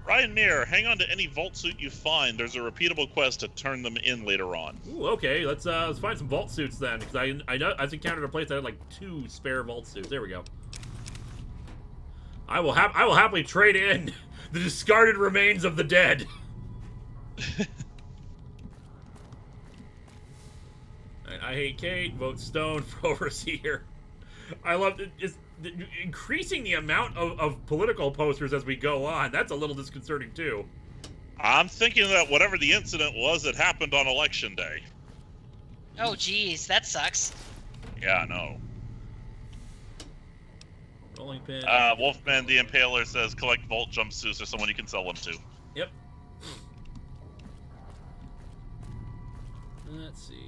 Ryan Meir, hang on to any vault suit you find. There's a repeatable quest to turn them in later on. Ooh, okay. Let's find some vault suits then, because I know I've encountered a place that had like 2 spare vault suits. There we go. I will happily trade in the discarded remains of the dead. I hate Kate. Vote Stone for overseer. I love it. Just increasing the amount of political posters as we go on. That's a little disconcerting too. I'm thinking that whatever the incident was, it happened on election day. Oh, geez, that sucks. Yeah, I know. Rolling pin. Wolfman the Impaler says collect vault jumpsuits or someone you can sell them to. Yep. Let's see.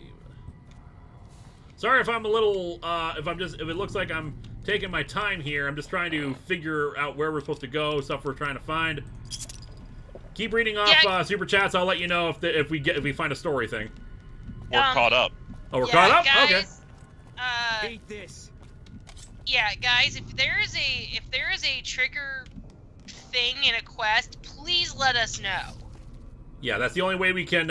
Sorry if I'm a little, if it looks like I'm taking my time here. I'm just trying to figure out where we're supposed to go, stuff we're trying to find. Keep reading off super chats. I'll let you know if we find a story thing. We're caught up. Oh, we're caught up? Guys, okay. Hate this. Yeah, guys, if there is a trigger thing in a quest, please let us know. Yeah, that's the only way we can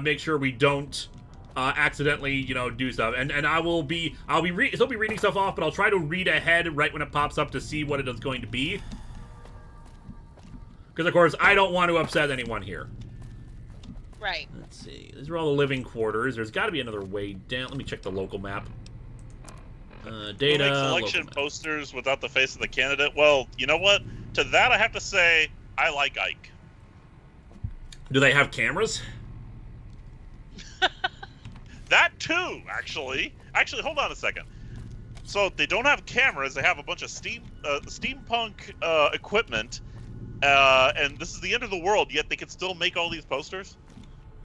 make sure we don't accidentally, do stuff. And I'll be reading stuff off, but I'll try to read ahead right when it pops up to see what it is going to be. Because of course, I don't want to upset anyone here. Right. Let's see. These are all the living quarters. There's got to be another way down. Let me check the local map. Data. We'll make selection posters without the face of the candidate. Well, you know what? To that, I have to say, I like Ike. Do they have cameras? That too, actually. Actually, hold on a second. So they don't have cameras. They have a bunch of steampunk equipment, and this is the end of the world. Yet they can still make all these posters.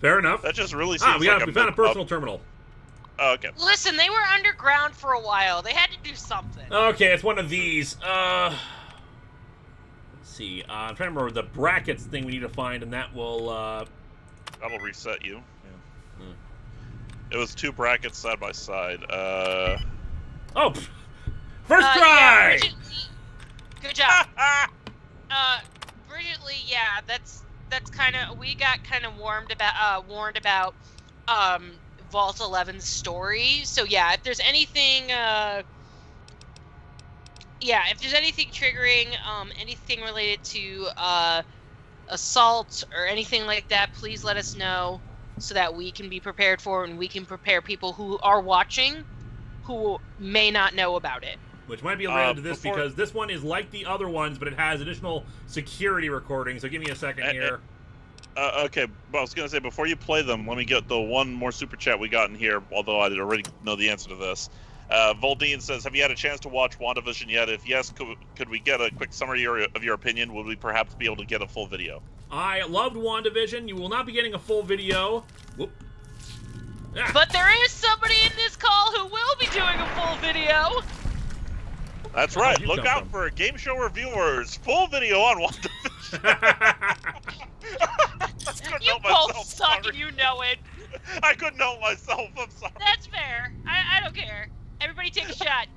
Fair enough. That just really seems we found a personal terminal. Oh, okay. Listen, they were underground for a while. They had to do something. Okay, it's one of these. Let's see. I'm trying to remember the brackets thing we need to find, and that will that'll reset you. Yeah. It was 2 brackets side by side. Oh, first try. Yeah, good job. Bridget Lee, yeah, that's kind of, we got kind of warned about Vault 11's story. So yeah, if there's anything triggering, anything related to assault or anything like that, please let us know. so that we can be prepared for it and we can prepare people who are watching who may not know about it. Which might be related to this because this one is like the other ones, but it has additional security recordings. So give me a second here. Okay, but I was going to say, before you play them, let me get the one more super chat we got in here, although I already know the answer to this. Voldine says, have you had a chance to watch WandaVision yet? If yes, could we get a quick summary of your opinion? Would we perhaps be able to get a full video? I loved WandaVision. You will not be getting a full video. Whoop. Ah. But there is somebody in this call who will be doing a full video. That's right. Look out for Game Show Reviewers full video on WandaVision. You both suck and you know it. I couldn't help myself. I'm sorry. That's fair. I don't care. Everybody take a shot.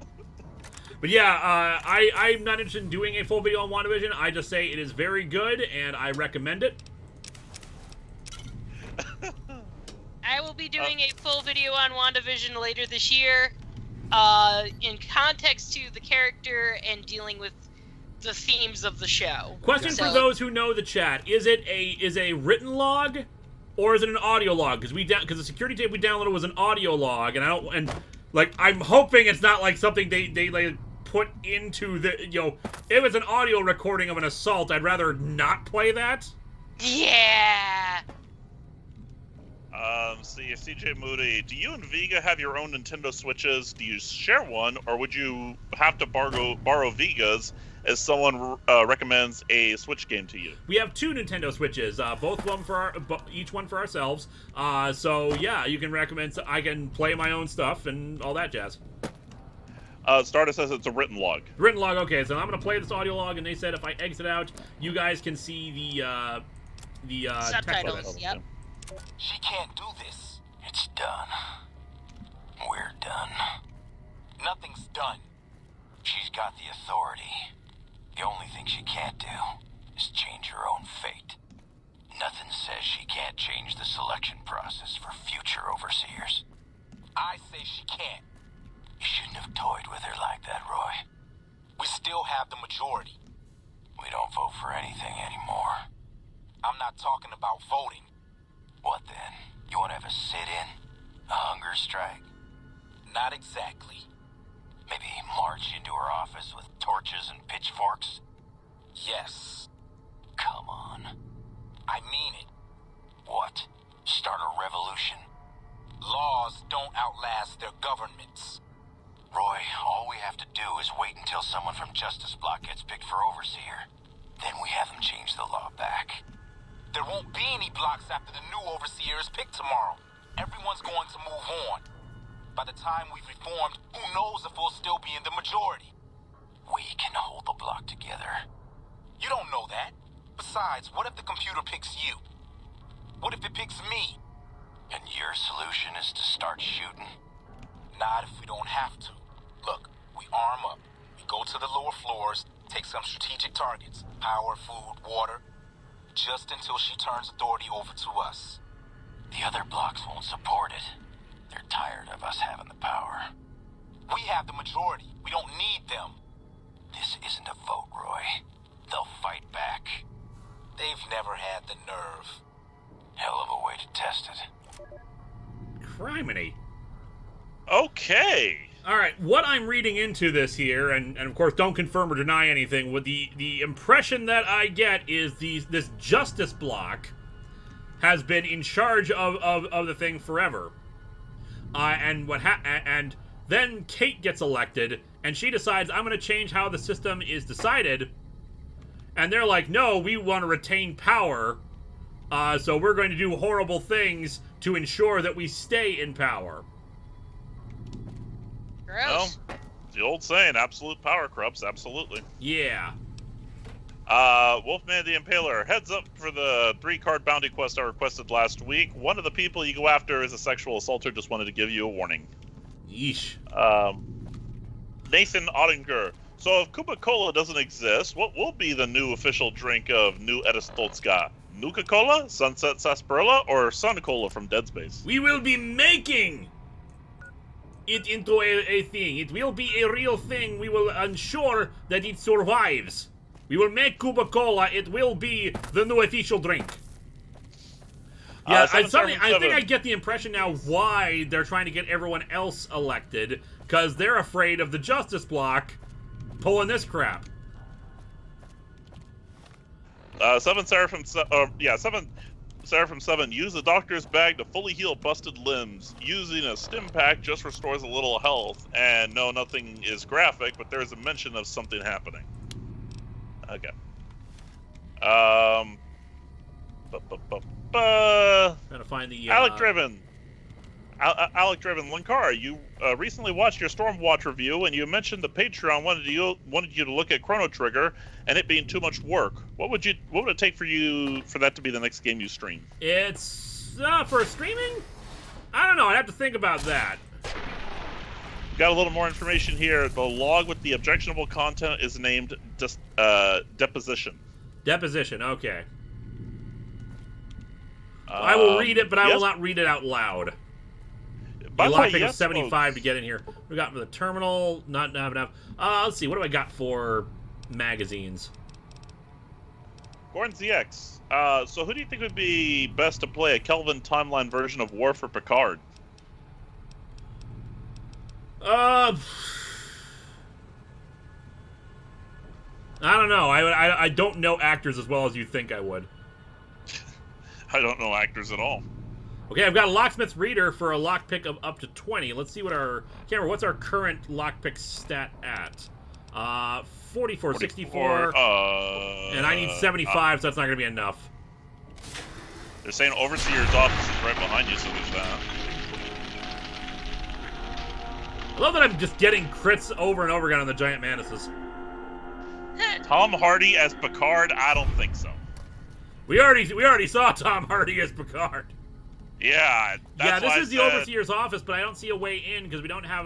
But yeah, I'm not interested in doing a full video on WandaVision. I just say it is very good, and I recommend it. I will be doing a full video on WandaVision later this year, in context to the character and dealing with the themes of the show. Question for those who know the chat: is it a written log, or is it an audio log? Because the security tape we downloaded was an audio log, and I'm hoping it's not like something they like put into the if it's an audio recording of an assault, I'd rather not play that. Yeah. See, CJ Moody, do you and Vega have your own Nintendo Switches? Do you share one, or would you have to borrow Vega's as someone recommends a Switch game to you? We have 2 Nintendo Switches, each one for ourselves. So yeah, you can recommend. I can play my own stuff and all that jazz. Stardust says it's a written log. Written log. Okay, so I'm gonna play this audio log, and they said if I exit out, you guys can see the subtitles. Yep. She can't do this. It's done. We're done. Nothing's done. She's got the authority. The only thing she can't do is change her own fate. Nothing says she can't change the selection process for future overseers. I say she can't. You shouldn't have toyed with her like that, Roy. We still have the majority. We don't vote for anything anymore. I'm not talking about voting. What then? You want to have a sit-in? A hunger strike? Not exactly. Maybe march into her office with torches and pitchforks? Yes. Come on. I mean it. What? Start a revolution? Laws don't outlast their governments. Roy, all we have to do is wait until someone from Justice Block gets picked for overseer. Then we have them change the law back. There won't be any blocks after the new overseer is picked tomorrow. Everyone's going to move on. By the time we've reformed, who knows if we'll still be in the majority? We can hold the block together. You don't know that. Besides, what if the computer picks you? What if it picks me? And your solution is to start shooting? Not if we don't have to. Look, we arm up. We go to the lower floors, take some strategic targets. Power, food, water. Just until she turns authority over to us. The other blocks won't support it. They're tired of us having the power. We have the majority. We don't need them. This isn't a vote, Roy. They'll fight back. They've never had the nerve. Hell of a way to test it. Criminy. Okay. All right, what I'm reading into this here, and of course don't confirm or deny anything, with the impression that I get is this Justice Block has been in charge of the thing forever. And then Kate gets elected, and she decides, I'm going to change how the system is decided. And they're like, no, we want to retain power, so we're going to do horrible things to ensure that we stay in power. Well, the old saying, absolute power corrupts, absolutely. Yeah. Wolfman the Impaler, heads up for the 3-card bounty quest I requested last week. One of the people you go after is a sexual assaulter. Just wanted to give you a warning. Yeesh. Nathan Ottinger. So if Coca-Cola doesn't exist, what will be the new official drink of New ARSTOTZKA? Nuka-Cola, Sunset Sarsaparilla, or Sun Cola from Dead Space? We will be making it into a thing. It will be a real thing. We will ensure that it survives. We will make Coca-Cola. It will be the new official drink. Yeah, I think I get the impression now why they're trying to get everyone else elected, because they're afraid of the Justice Block pulling this crap. 7 Seraphim, 7 Seraphim 7. Use the doctor's bag to fully heal busted limbs. Using a stim pack just restores a little health. And no, nothing is graphic, but there is a mention of something happening. Okay. Trying to find the Alec Driven. Alec Driven, Linkara, you recently watched your Stormwatch review, and you mentioned the Patreon wanted you to look at Chrono Trigger, and it being too much work. What would it take for that to be the next game you stream? It's for streaming. I don't know. I'd have to think about that. Got a little more information here. The log with the objectionable content is named Deposition. Deposition. Okay. I will read it, but I will not read it out loud. By the way, yes, 75 to get in here. We got for the terminal, not have enough. Let's see, what do I got for magazines? Gorn ZX. So who do you think would be best to play a Kelvin timeline version of War for Picard? I don't know. I don't know actors as well as you think I would. I don't know actors at all. Okay, I've got a locksmith's reader for a lockpick of up to 20. Let's see what what's our current lockpick stat at? 44, 64, and I need 75, so that's not going to be enough. They're saying Overseer's office is right behind you, so there's that. I love that I'm just getting crits over and over again on the giant manises. Tom Hardy as Picard? I don't think so. We already saw Tom Hardy as Picard. Yeah. This is the Overseer's office, but I don't see a way in because we don't have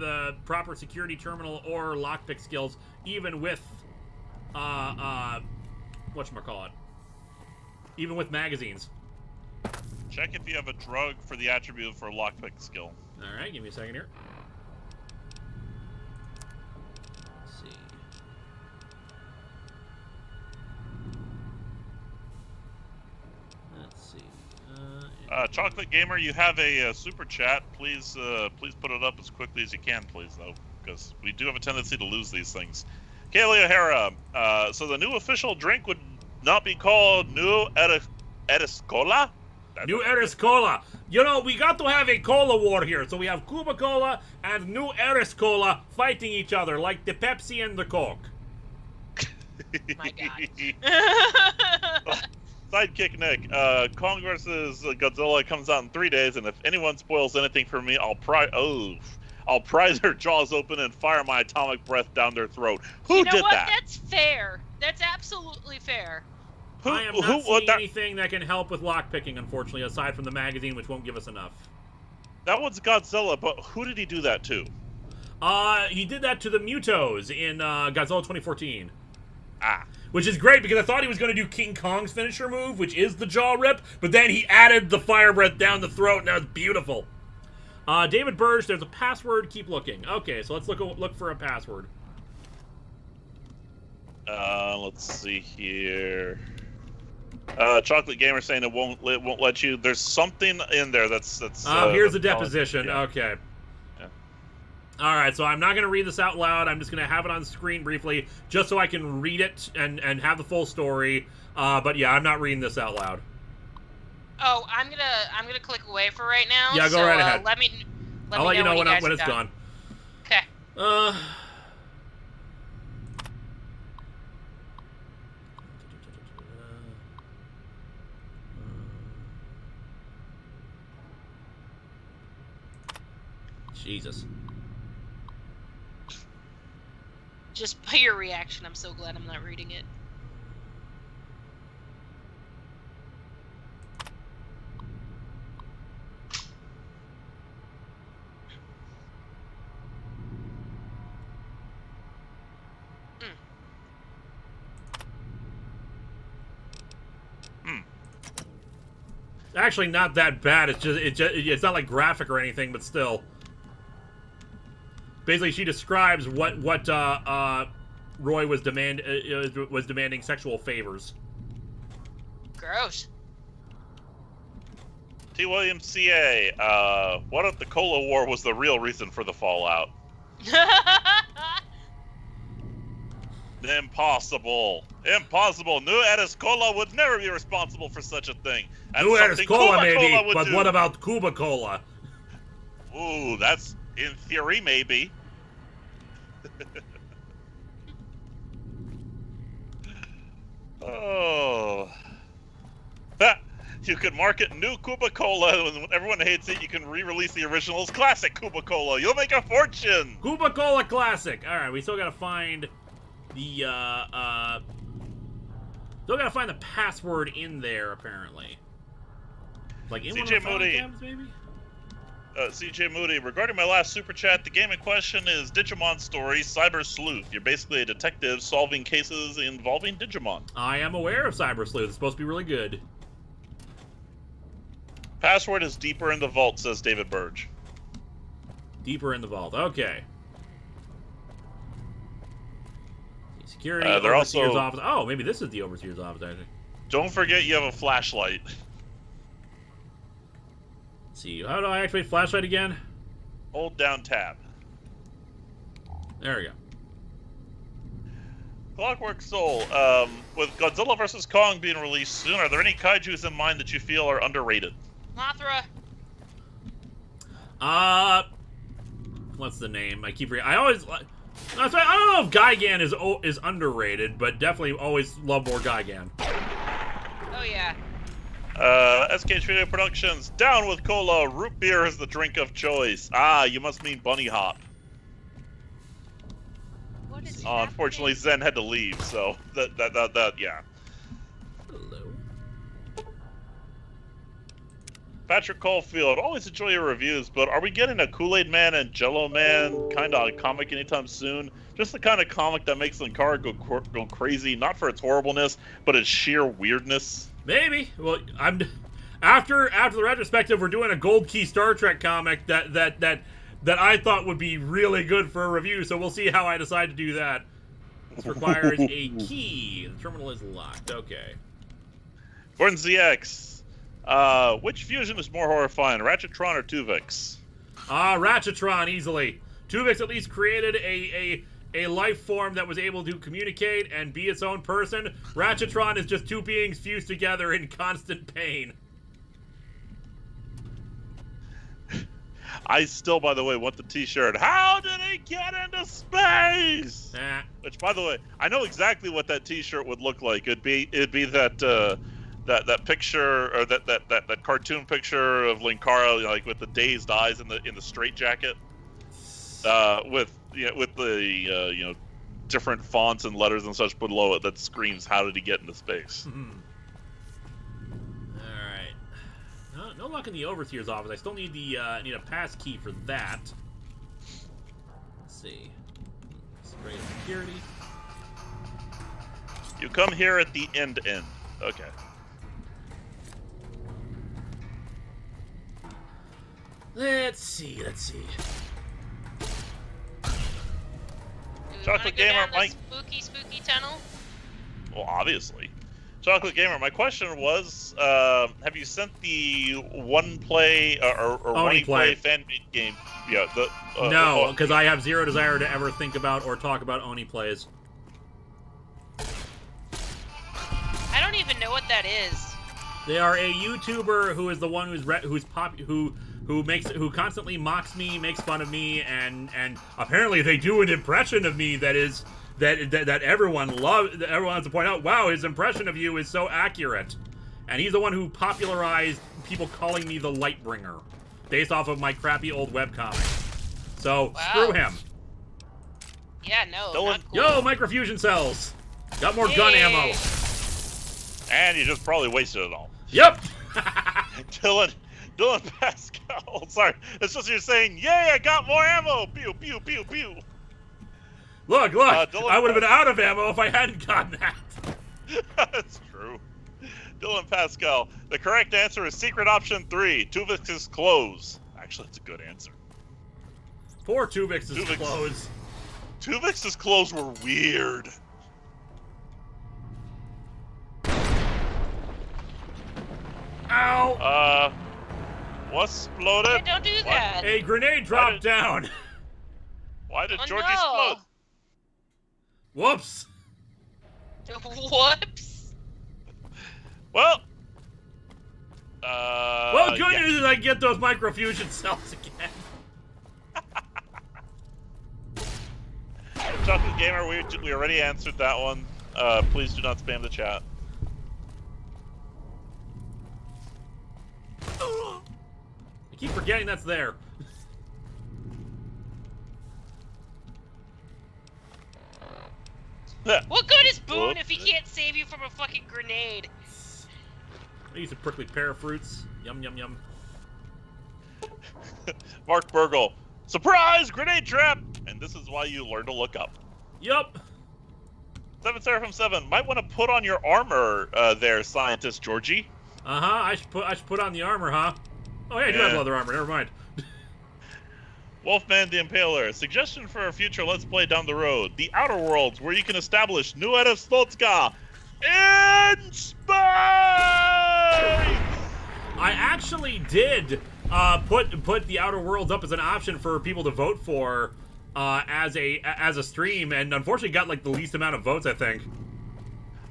the proper security terminal or lockpick skills, even with whatchamacallit, even with magazines. Check if you have a drug for the attribute for lockpick skill. All right, give me a second here. Let's see. Chocolate Gamer, you have a super chat. Please put it up as quickly as you can, please, though, because we do have a tendency to lose these things. Kaylee O'Hara, so the new official drink would not be called New Eriscola? New Eriscola. You know, we got to have a cola war here. So we have Cuba Cola and New Eriscola fighting each other like the Pepsi and the Coke. My God. Sidekick Nick, Kong vs. Godzilla comes out in 3 days, and if anyone spoils anything for me, I'll pry their jaws open and fire my atomic breath down their throat. Who did that? That's fair. That's absolutely fair. I am not seeing anything that can help with lockpicking, unfortunately, aside from the magazine, which won't give us enough. That one's Godzilla, but who did he do that to? He did that to the Mutos in Godzilla 2014. Ah. Which is great, because I thought he was going to do King Kong's finisher move, which is the jaw rip, but then he added the fire breath down the throat, and that was beautiful. David Burge, there's a password. Keep looking. Okay, so let's look for a password. Let's see here. Chocolate Gamer saying it won't let you. There's something in there that's. Here's the deposition. Yeah. Okay. Yeah. All right, so I'm not going to read this out loud. I'm just going to have it on screen briefly, just so I can read it and have the full story. But yeah, I'm not reading this out loud. Oh, I'm gonna click away for right now. Yeah, go right ahead. I'll let you know when it's gone. Okay. Jesus. Just by your reaction, I'm so glad I'm not reading it. Actually, not that bad. It's not like graphic or anything, but still. Basically, she describes what Roy was demanding sexual favors. Gross. T. Williams CA, what if the Cola War was the real reason for the fallout? Impossible. Impossible. New Eris Cola would never be responsible for such a thing. And New Eris Cola, maybe, but do. what about Cuba Cola? Ooh, that's, in theory, maybe. Oh. You could market new Cuba Cola, and when everyone hates it, you can re-release the original as classic Cuba Cola. You'll make a fortune! Cuba Cola Classic! Alright, we still gotta find the, still gotta find the password in there, apparently. Like, in CJ one of the Moody. tabs, maybe? CJ Moody, regarding my last super chat, the game in question is Digimon Story Cyber Sleuth. You're basically a detective solving cases involving Digimon. I am aware of Cyber Sleuth. It's supposed to be really good. Password is deeper in the vault, says David Burge. Deeper in the vault. Okay. Security, they're Overseer's also... office. Oh, maybe this is the Overseer's office, actually. Don't forget you have a flashlight. Let's see. How do I activate flashlight again? Hold down tab. There we go. Clockwork Soul, with Godzilla vs. Kong being released soon, are there any kaijus in mind that you feel are underrated? Mothra. What's the name? I keep forgetting. I always... I don't know if Gigan is underrated, but definitely always love more Gigan. Oh, yeah. SKH Video Productions, down with cola, root beer is the drink of choice. Ah, you must mean Bunny Hop. What is Unfortunately, Zen had to leave, so that yeah. Hello. Patrick Caulfield, always enjoy your reviews, but are we getting a Kool-Aid Man and Jello Man kind of comic anytime soon? Just the kind of comic that makes Linkara go crazy, not for its horribleness, but its sheer weirdness. Maybe. Well, after the retrospective, we're doing a Gold Key Star Trek comic that I thought would be really good for a review. So we'll see how I decide to do that. This requires a key. The terminal is locked. Okay. Gordon ZX. Which fusion is more horrifying, Ratchetron or Tuvix? Ratchetron, easily. Tuvix at least created a life form that was able to communicate and be its own person. Ratchetron is just two beings fused together in constant pain. I still, by the way, want the t-shirt. How did he get into space? Which, by the way, I know exactly what that t-shirt would look like. It'd be that that picture, or that cartoon picture of Linkara, like with the dazed eyes in the straitjacket, with the different fonts and letters and such below it that screams, "How did he get into space?" All right. No luck in the Overseer's office. I still need need a pass key for that. Let's see. Spray security. You come here at the end. Okay. Let's see. Chocolate Gamer, Mike. Spooky tunnel. Well, obviously. Chocolate Gamer, my question was, have you sent the one play or one play fan-made game? Yeah. No, because I have zero desire to ever think about or talk about Oni plays. I don't even know what that is. They are a YouTuber who is the one who constantly mocks me, makes fun of me, and apparently they do an impression of me that everyone loves. Everyone has to point out, wow, his impression of you is so accurate. And he's the one who popularized people calling me the Lightbringer, based off of my crappy old webcomic. So screw him. Yeah, no. Dylan, not cool. Yo, microfusion cells. Got more gun ammo. And you just probably wasted it all. Yep. Dylan Pascal. Sorry, it's just you're saying, yay, I got more ammo. Pew, pew, pew, pew. Look. I would have been out of ammo if I hadn't gotten that. That's true. Dylan Pascal. The correct answer is secret option 3. Tuvix's clothes. Actually, it's a good answer. Poor Tuvix's clothes. Tuvix's clothes were weird. Ow! What's exploded? Yeah, don't do that. A grenade dropped down. Why did Oh, Georgie no. explode? Whoops. Whoops. Well. Well, good yeah. news is I get those microfusion cells again. Chocolate Gamer, we already answered that one. Please do not spam the chat. I keep forgetting that's there. What good is Boone if he can't save you from a fucking grenade? I use a prickly pear of fruits. Yum, yum, yum. Mark Burgle, surprise! Grenade trap! And this is why you learn to look up. Yup. 7 Seraphim 7, might want to put on your armor there, Scientist Georgie. Uh-huh, I should put on the armor, huh? Oh, yeah, I do have leather armor, never mind. Wolfman the Impaler, suggestion for a future Let's Play down the road. The Outer Worlds, where you can establish new ARSTOTZKA in space! I actually did put the Outer Worlds up as an option for people to vote for as a stream, and unfortunately got like the least amount of votes, I think.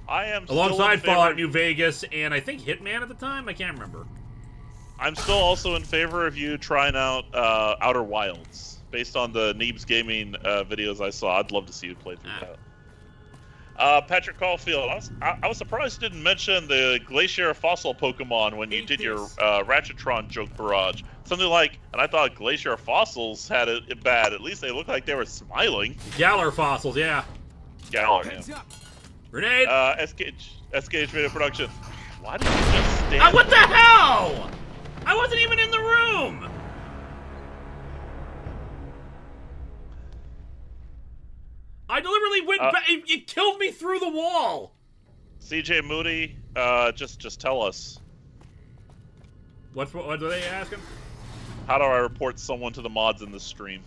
I am alongside still in Fallout New Vegas and I think Hitman at the time. I can't remember. I'm still also in favor of you trying out Outer Wilds. Based on the Neebs Gaming videos I saw, I'd love to see you play through that. Patrick Caulfield, I was surprised you didn't mention the Glacier Fossil Pokemon when you did your Ratchetron joke barrage. Something like, and I thought Glacier Fossils had it bad. At least they looked like they were smiling. Galar Fossils, yeah. Galar, yeah. Grenade! SKH Video Production. Why did you just stand what the hell? I wasn't even in the room! I deliberately went back. It killed me through the wall! CJ Moody, just tell us. What are they asking? How do I report someone to the mods in this stream?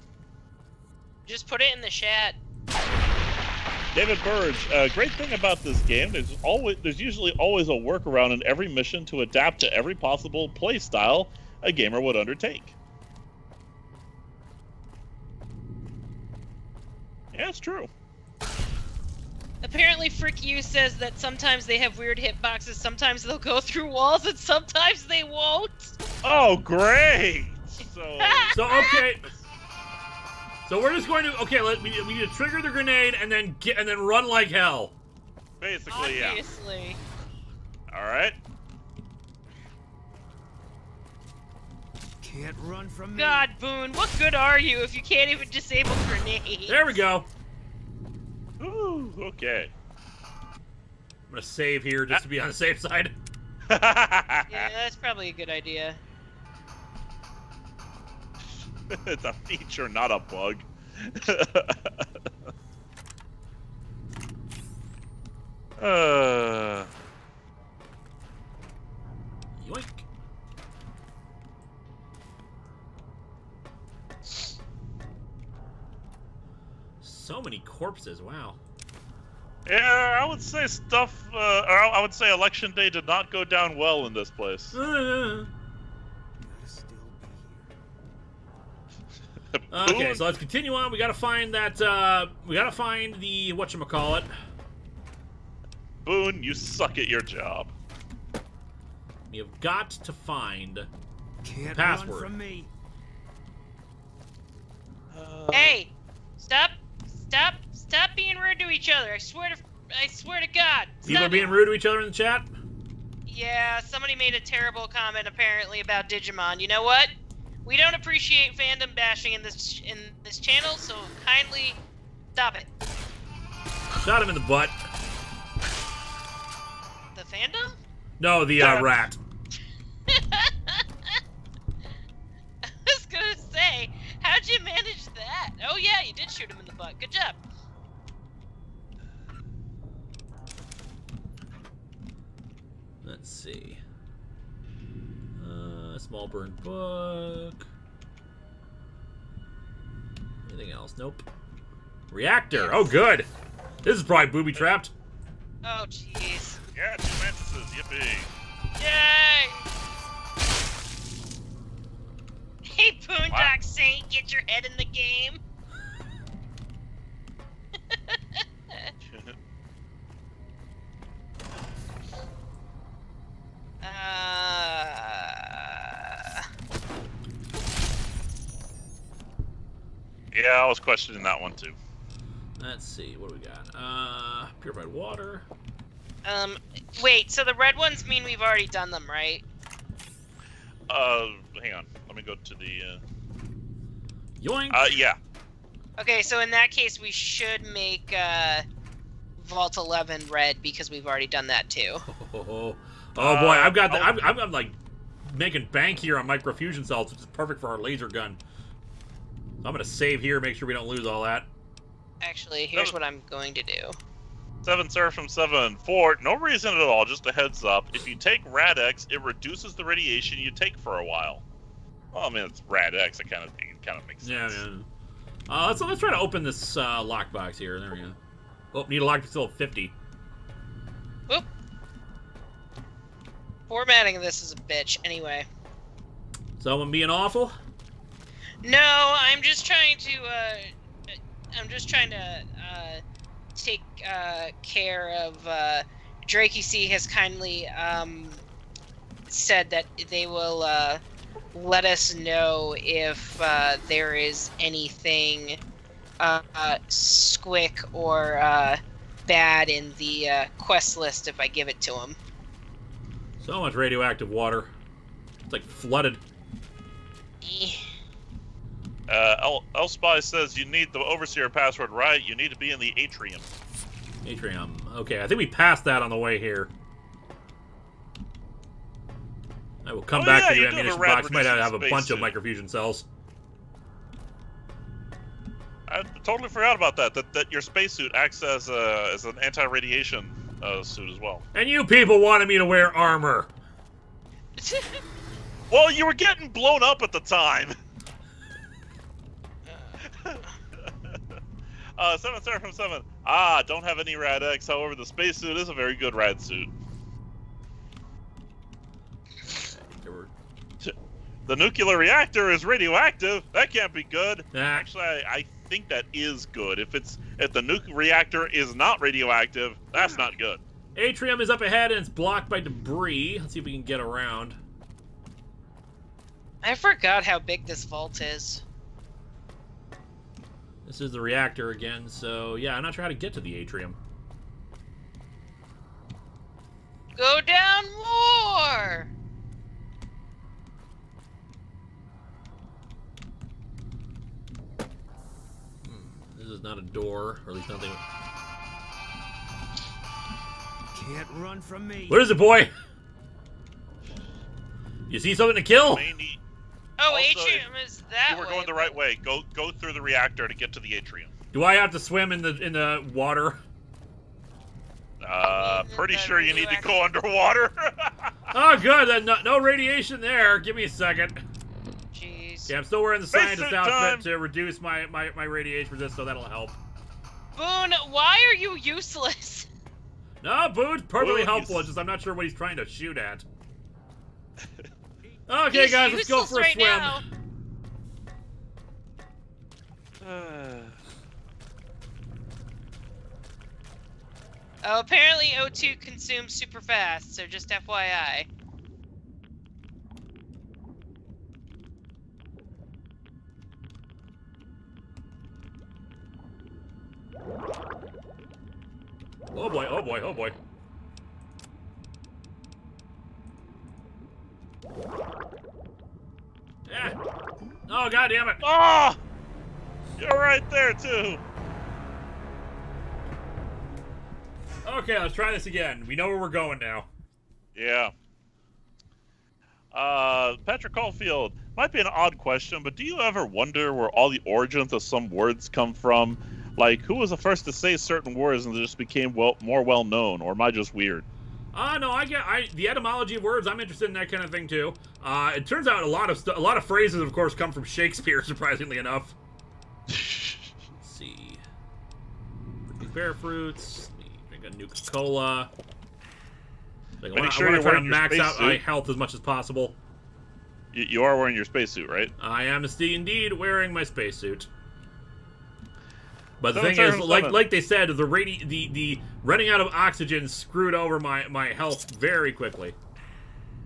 Just put it in the chat. David Burge, great thing about this game, there's usually always a workaround in every mission to adapt to every possible play style a gamer would undertake. Yeah, it's true. Apparently, Frick You says that sometimes they have weird hitboxes, sometimes they'll go through walls, and sometimes they won't. Oh, great! So okay. So we're just going to we need to trigger the grenade and then run like hell. Basically, obviously. Yeah. All right. Can't run from me. God, Boone, what good are you if you can't even disable grenades? There we go. Ooh, okay. I'm gonna save here just to be on the safe side. Yeah, that's probably a good idea. It's a feature, not a bug. Yoink. So many corpses, wow. Yeah, I would say I would say Election Day did not go down well in this place. Okay, so let's continue on. We gotta find that, we gotta find the whatchamacallit. Boone, you suck at your job. We have got to find Can't password. Run from me. Hey, stop being rude to each other. I swear to God. People are being rude to each other in the chat? Yeah, somebody made a terrible comment apparently about Digimon. You know what? We don't appreciate fandom bashing in this channel, so kindly stop it. Shot him in the butt. The fandom? No, the rat. I was gonna say, how'd you manage that? Oh yeah, you did shoot him in the butt. Good job. Let's see. Small burn book. Anything else? Nope. Reactor. Oh, good. This is probably booby trapped. Oh, jeez. Yeah, 2 mantises. Yippee. Yay! Hey, Boondock Saint, get your head in the game. Yeah, I was questioning that one too. Let's see, what do we got? Purified water. Wait, so the red ones mean we've already done them, right? Hang on. Let me go to the, Yoink! Yeah. Okay, so in that case, we should make, Vault 11 red, because we've already done that, too. Oh boy, I've got the, I'm like, making bank here on microfusion cells, which is perfect for our laser gun. I'm gonna save here, make sure we don't lose all that. Actually, here's what I'm going to do. 7 Sir from 7. For no reason at all, just a heads up. If you take Rad-X, it reduces the radiation you take for a while. Well, I mean, it's Rad-X. It kind of makes sense. Yeah. Let's try to open this lockbox here. There we go. Oh, need a lock still of 50. Whoop. Formatting of this is a bitch. Anyway. Someone being awful? No, I'm just trying to take care of, Drakey C has kindly, said that they will, let us know if, there is anything, squick or, bad in the, quest list if I give it to him. So much radioactive water. It's like flooded. Elspy says you need the Overseer password, right? You need to be in the atrium. Atrium. Okay, I think we passed that on the way here. I will come back to your ammunition box. Might have a bunch of microfusion cells. I totally forgot about that. That your spacesuit acts as an anti-radiation suit as well. And you people wanted me to wear armor. Well, you were getting blown up at the time. 7 Star from 7. Don't have any Rad-X. However, the spacesuit is a very good rad suit. The nuclear reactor is radioactive. That can't be good. Actually, I think that is good. If the nuclear reactor is not radioactive, that's not good. Atrium is up ahead and it's blocked by debris. Let's see if we can get around. I forgot how big this vault is. This is the reactor again, so yeah, I'm not sure how to get to the atrium. Go down more! This is not a door, or at least nothing. Can't run from me. What is it, boy? You see something to kill? Oh, Also, atrium is that way. You were going the right way. Go through the reactor to get to the atrium. Do I have to swim in the water? Pretty sure you need to go underwater. Oh, good. Then no radiation there. Give me a second. Jeez. Yeah, I'm still wearing the scientist outfit to reduce my radiation resistance, so that'll help. Boone, why are you useless? No, Boone's perfectly helpful. It's just I'm not sure what he's trying to shoot at. Okay, He's guys, let's go for a right swim. Now. Oh, apparently O2 consumes super fast, so just FYI. Oh boy, oh boy, oh boy. Yeah. Oh, god damn it. Oh! You're right there, too. Okay, let's try this again. We know where we're going now. Yeah. Patrick Caulfield, might be an odd question, but do you ever wonder where all the origins of some words come from? Like, who was the first to say certain words and they just became more well known, or am I just weird? No, the etymology of words. I'm interested in that kind of thing too. It turns out a lot of phrases, of course, come from Shakespeare. Surprisingly enough. Let's see. Bear fruits. Drink a Nuka-Cola. I want to try to max out my health as much as possible. You are wearing your spacesuit, right? I am indeed wearing my spacesuit. But the thing is, like they said, the running out of oxygen screwed over my health very quickly.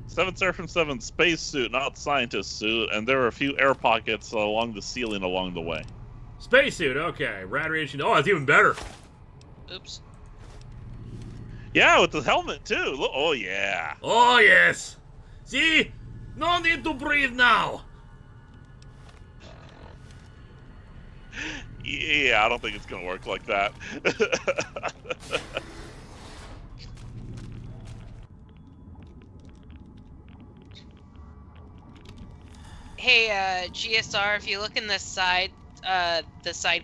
7 Seraphim 7 spacesuit, not scientist suit, and there are a few air pockets along the ceiling along the way. Spacesuit, okay. Rad radiation. Oh, that's even better. Oops. Yeah, with the helmet too. Oh yeah. Oh yes. See, no need to breathe now. Yeah, I don't think it's gonna work like that. Hey, GSR, if you look in the side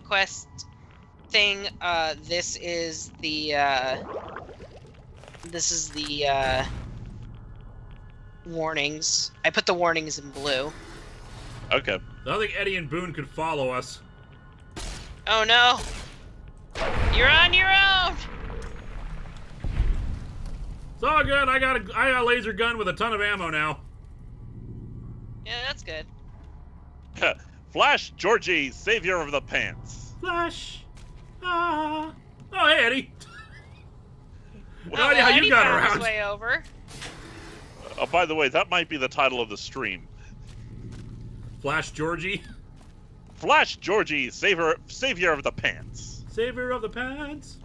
quest thing, this is the warnings. I put the warnings in blue. Okay. I don't think Eddie and Boone could follow us. Oh no! You're on your own! It's all good. I got a laser gun with a ton of ammo now. Yeah, that's good. Flash Georgie, savior of the pants. Flash. Ah. Oh, hey, Eddie. Well, how Eddie you got found his around. way over. Oh, by the way, that might be the title of the stream. Flash Georgie. Flash Georgie, savior of the pants. Savior of the pants.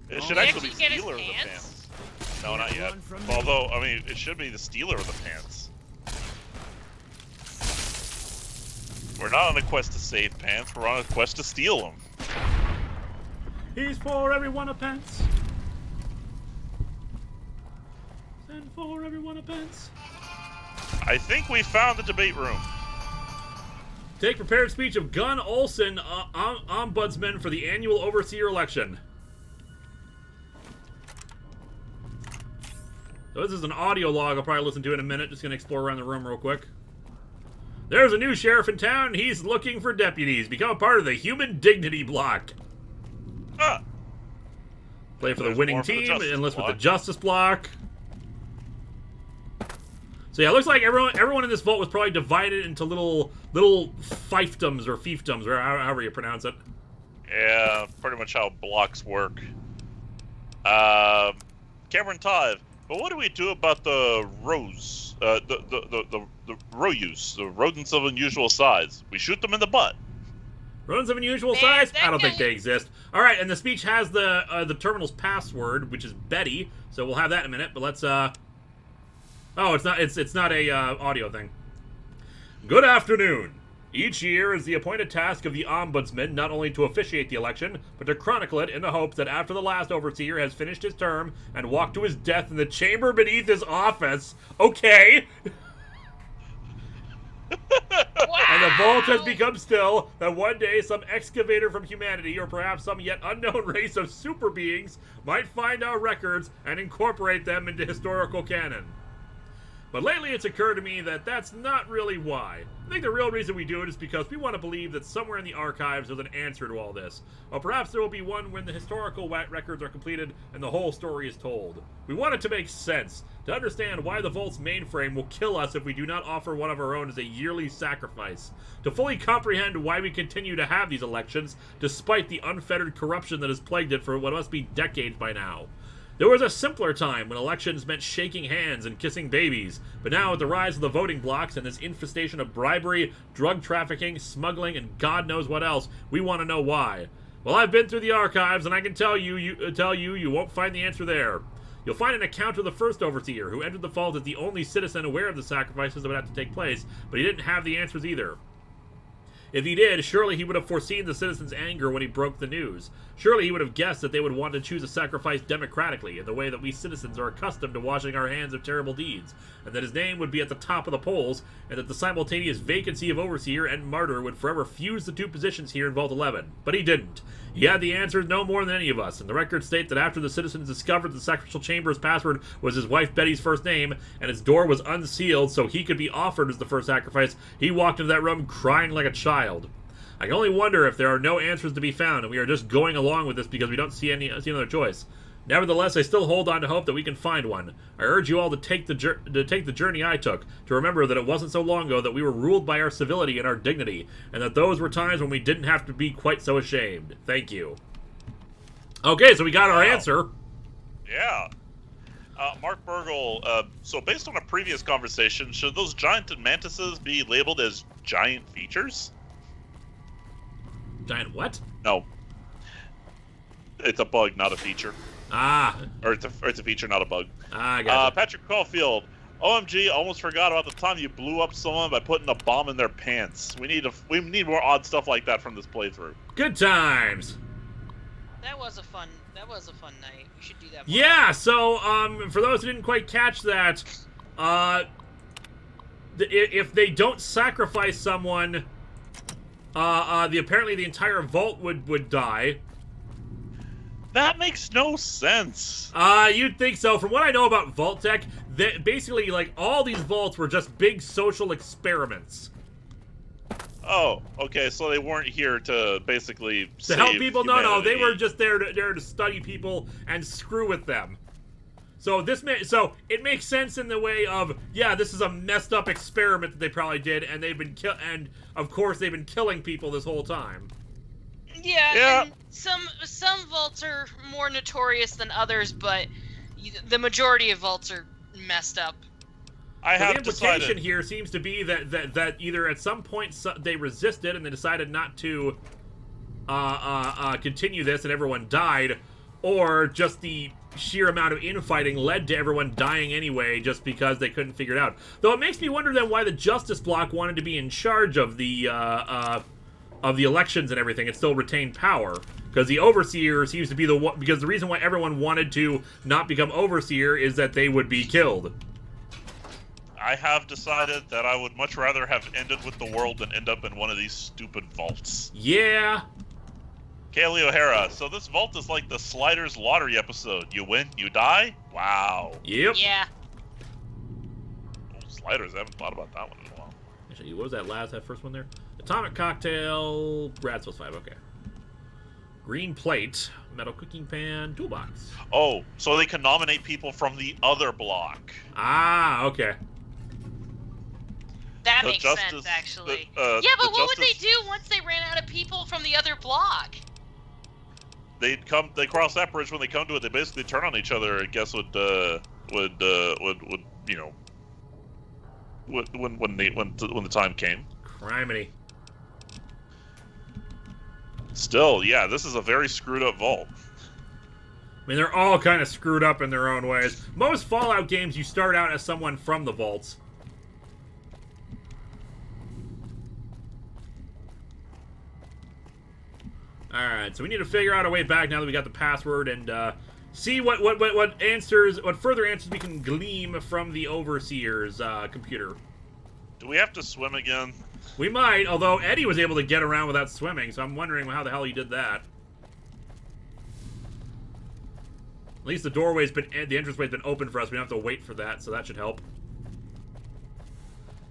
It should Did actually he be get his stealer of the pants? pants. No, not yet. Although, I mean, it should be the stealer of the pants. We're not on a quest to save pants. We're on a quest to steal them. He's for everyone a pants. Send for everyone a pants. I think we found the debate room. Take prepared speech of Gunn Olsen, ombudsman for the annual overseer election. So this is an audio log I'll probably listen to in a minute. Just going to explore around the room real quick. There's a new sheriff in town, and he's looking for deputies. Become a part of the Human Dignity Block. Play for the winning team, enlist with the Justice Block. So yeah, it looks like everyone in this vault was probably divided into little fiefdoms or fiefdoms, or however you pronounce it. Yeah, pretty much how blocks work. Cameron Todd, but what do we do about the rows? The royus, the rodents of unusual size. We shoot them in the butt. Rodents of unusual size? I don't think they exist. All right, and the speech has the terminal's password, which is Betty. So we'll have that in a minute. But let's Oh, it's not a audio thing. Good afternoon. Each year is the appointed task of the Ombudsman not only to officiate the election, but to chronicle it in the hopes that after the last overseer has finished his term and walked to his death in the chamber beneath his office. Okay. Wow. And the vault has become still, that one day some excavator from humanity, or perhaps some yet unknown race of super beings, might find our records and incorporate them into historical canon. But lately it's occurred to me that that's not really why. I think the real reason we do it is because we want to believe that somewhere in the archives there's an answer to all this. Or perhaps there will be one when the historical records are completed and the whole story is told. We want it to make sense, to understand why the Vault's mainframe will kill us if we do not offer one of our own as a yearly sacrifice. To fully comprehend why we continue to have these elections, despite the unfettered corruption that has plagued it for what must be decades by now. There was a simpler time when elections meant shaking hands and kissing babies, but now with the rise of the voting blocks and this infestation of bribery, drug trafficking, smuggling, and God knows what else, we want to know why. Well, I've been through the archives, and I can tell you won't find the answer there. You'll find an account of the first overseer, who entered the vault as the only citizen aware of the sacrifices that would have to take place, but he didn't have the answers either. If he did, surely he would have foreseen the citizens' anger when he broke the news. Surely he would have guessed that they would want to choose a sacrifice democratically, in the way that we citizens are accustomed to washing our hands of terrible deeds, and that his name would be at the top of the polls, and that the simultaneous vacancy of overseer and martyr would forever fuse the two positions here in Vault 11. But he didn't. He had the answers no more than any of us, and the records state that after the citizens discovered the sacrificial chamber's password was his wife Betty's first name, and its door was unsealed so he could be offered as the first sacrifice, he walked into that room crying like a child. I can only wonder if there are no answers to be found, and we are just going along with this because we don't see any other choice. Nevertheless, I still hold on to hope that we can find one. I urge you all to take the journey I took, to remember that it wasn't so long ago that we were ruled by our civility and our dignity, and that those were times when we didn't have to be quite so ashamed. Thank you. Okay, so we got our answer. Yeah. Mark Burgle, so based on a previous conversation, should those giant mantises be labeled as giant features? Giant what? No. It's a bug, not a feature. Ah. Or it's a feature, not a bug. Ah, I got it. Patrick Caulfield, OMG, almost forgot about the time you blew up someone by putting a bomb in their pants. We need more odd stuff like that from this playthrough. Good times. That was a fun night. We should do that more. Yeah, so for those who didn't quite catch that, if they don't sacrifice someone, apparently the entire vault would die. That makes no sense. You'd think so. From what I know about Vault Tech, basically, like, all these vaults were just big social experiments. Oh, okay, so they weren't here to basically to help people? humanity. No, they were just there to study people and screw with them. So it makes sense in the way of, yeah, this is a messed up experiment that they probably did, and and of course they've been killing people this whole time. Yeah. And some vaults are more notorious than others, but the majority of vaults are messed up. The implication here seems to be that either at some point they resisted and they decided not to continue this and everyone died, or just the sheer amount of infighting led to everyone dying anyway just because they couldn't figure it out. Though it makes me wonder then why the Justice Block wanted to be in charge of the elections and everything and still retain power. Because the Overseer seems to be because the reason why everyone wanted to not become Overseer is that they would be killed. I have decided that I would much rather have ended with the world than end up in one of these stupid vaults. Yeah. Kaylee O'Hara, so this vault is like the Sliders Lottery episode. You win, you die? Wow. Yep. Yeah. Oh, Sliders, I haven't thought about that one in a while. Actually, what was that first one there? Atomic Cocktail, Bradswell's 5, okay. Green Plate, Metal Cooking Pan, Toolbox. Oh, so they can nominate people from the other block. Ah, okay. That makes sense, actually. Yeah, but what would they do once they ran out of people from the other block? They cross that bridge when they come to it. They basically turn on each other. I guess would when the time came. Criminy. Still, yeah, this is a very screwed up vault. I mean, they're all kind of screwed up in their own ways. Most Fallout games, you start out as someone from the vaults. Alright, so we need to figure out a way back now that we got the password and see what further answers we can glean from the Overseer's computer. Do we have to swim again? We might, although Eddie was able to get around without swimming, so I'm wondering how the hell he did that. At least the entranceway's been open for us. We don't have to wait for that, so that should help.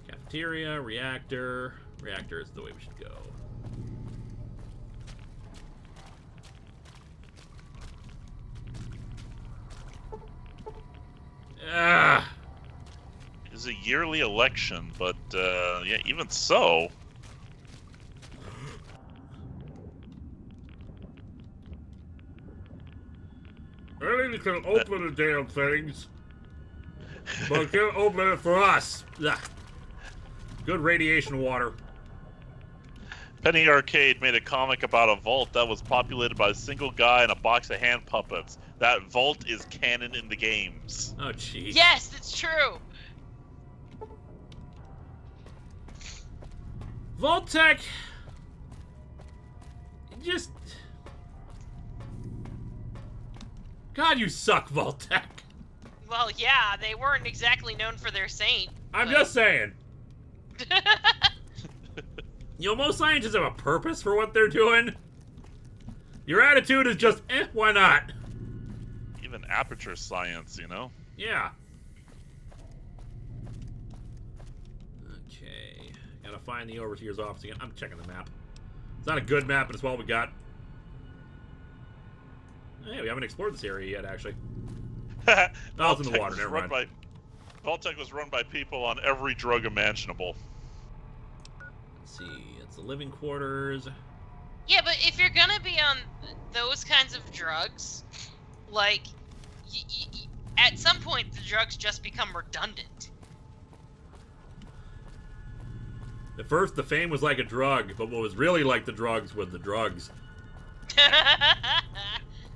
Cafeteria, reactor. Reactor is the way we should go. It's a yearly election, but yeah, even so. Really, you can open the damn things, but can't open it for us. Ugh. Good radiation water. Penny Arcade made a comic about a vault that was populated by a single guy and a box of hand puppets. That vault is canon in the games. Oh, jeez. Yes, it's true. Vault-Tec, just... God, you suck, Vault-Tec. Well, yeah, they weren't exactly known for their saint. I'm just saying. You know, most scientists have a purpose for what they're doing. Your attitude is just, why not? Even aperture science, you know? Yeah. Okay. Gotta find the Overseer's office again. I'm checking the map. It's not a good map, but it's what we got. Hey, we haven't explored this area yet, actually. Oh, it's in the water, never mind. Vault-Tec was run by people on every drug imaginable. Let's see, it's the living quarters. Yeah, but if you're gonna be on those kinds of drugs, like, at some point the drugs just become redundant. At first, the fame was like a drug, but what was really like the drugs was the drugs.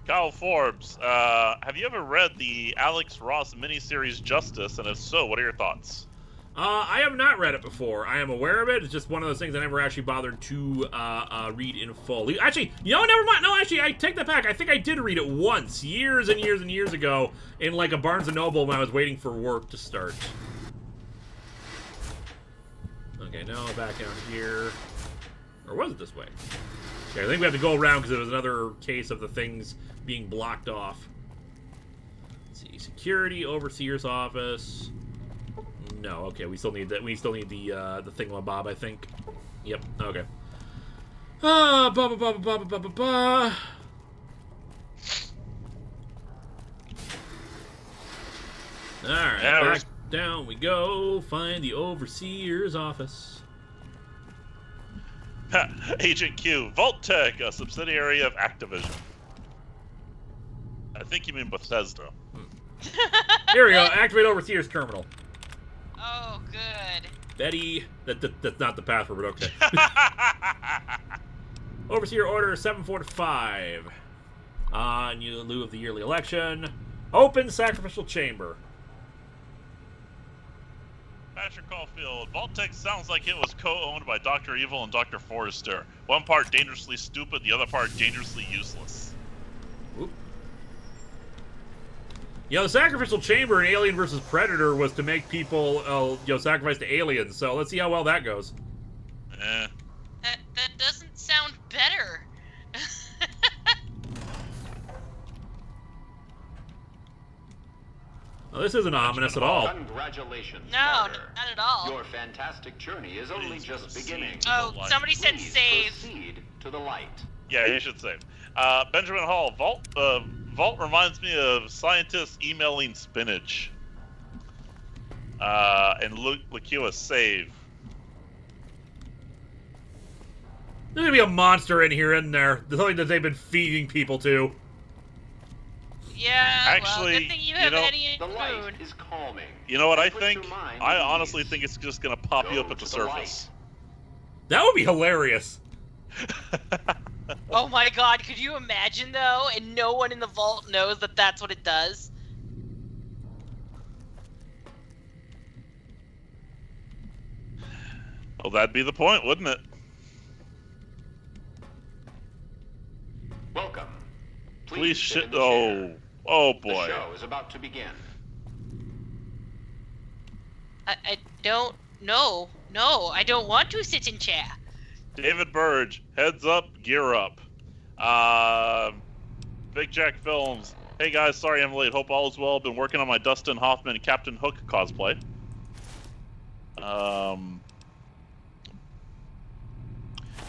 Kyle Forbes, have you ever read the Alex Ross miniseries Justice? And if so, what are your thoughts? I have not read it before. I am aware of it. It's just one of those things I never actually bothered to read in full. Actually, never mind. No, actually, I take that back. I think I did read it once, years and years and years ago, in like a Barnes & Noble when I was waiting for work to start. Okay, now back down here. Or was it this way? Okay, I think we have to go around because there was another case of the things being blocked off. Let's see, security, overseer's office. No, okay, we still need that. We still need the thingamabob, I think. Yep. Okay. Alright, back down we go. Find the overseer's office. Agent Q, Vault-Tec, a subsidiary of Activision. I think you mean Bethesda. Here we go. Activate overseer's terminal. Oh, good. Betty, that's not the password, but okay. Overseer order 745. In lieu of the yearly election. Open sacrificial chamber. Patrick Caulfield, Vault-Tec sounds like it was co-owned by Dr. Evil and Dr. Forrester. One part dangerously stupid, the other part dangerously useless. Oop. The sacrificial chamber in Alien vs. Predator was to make people, sacrifice to aliens. So let's see how well that goes. Eh. That doesn't sound better. Well, this isn't ominous at all. Congratulations. No, not at all. Your fantastic journey is only just beginning. Oh, somebody said save. Proceed to the light. Yeah, you should save. Benjamin Hall, Vault reminds me of scientists emailing spinach. And Lucia, save. There's gonna be a monster in here, isn't there? There's something that they've been feeding people to. Yeah, actually, well, good thing you have any the light food. is calming. You know what I think? I honestly think it's just gonna pop you up at the surface. That would be hilarious. Oh my god, could you imagine though? And no one in the vault knows that that's what it does? Well, that'd be the point, wouldn't it? Welcome. Please shit. Oh boy. The show is about to begin. I don't know. No, I don't want to sit in chair. David Burge, heads up, gear up. Big Jack Films. Hey guys, sorry I'm late. Hope all is well. Been working on my Dustin Hoffman Captain Hook cosplay.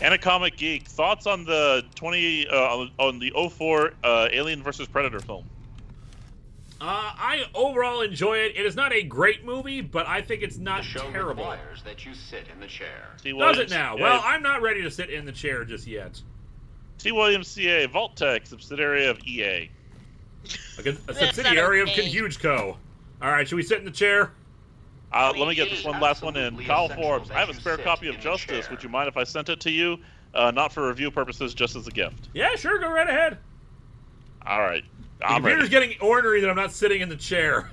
Anacomic Geek, thoughts on the 04 Alien vs. Predator film? I overall enjoy it. It is not a great movie, but I think it's not terrible. The show terrible. requires that you sit in the chair. Does it now? Yeah. Well, I'm not ready to sit in the chair just yet. T. Williams, CA, Vault-Tec, subsidiary of EA. A subsidiary of Conhuge Co. Alright, should we sit in the chair? Let me get this one last one in. Kyle Forbes, I have a spare copy of Justice. Would you mind if I sent it to you? Not for review purposes, just as a gift. Yeah, sure, go right ahead. Alright. The computer's getting ornery that I'm not sitting in the chair.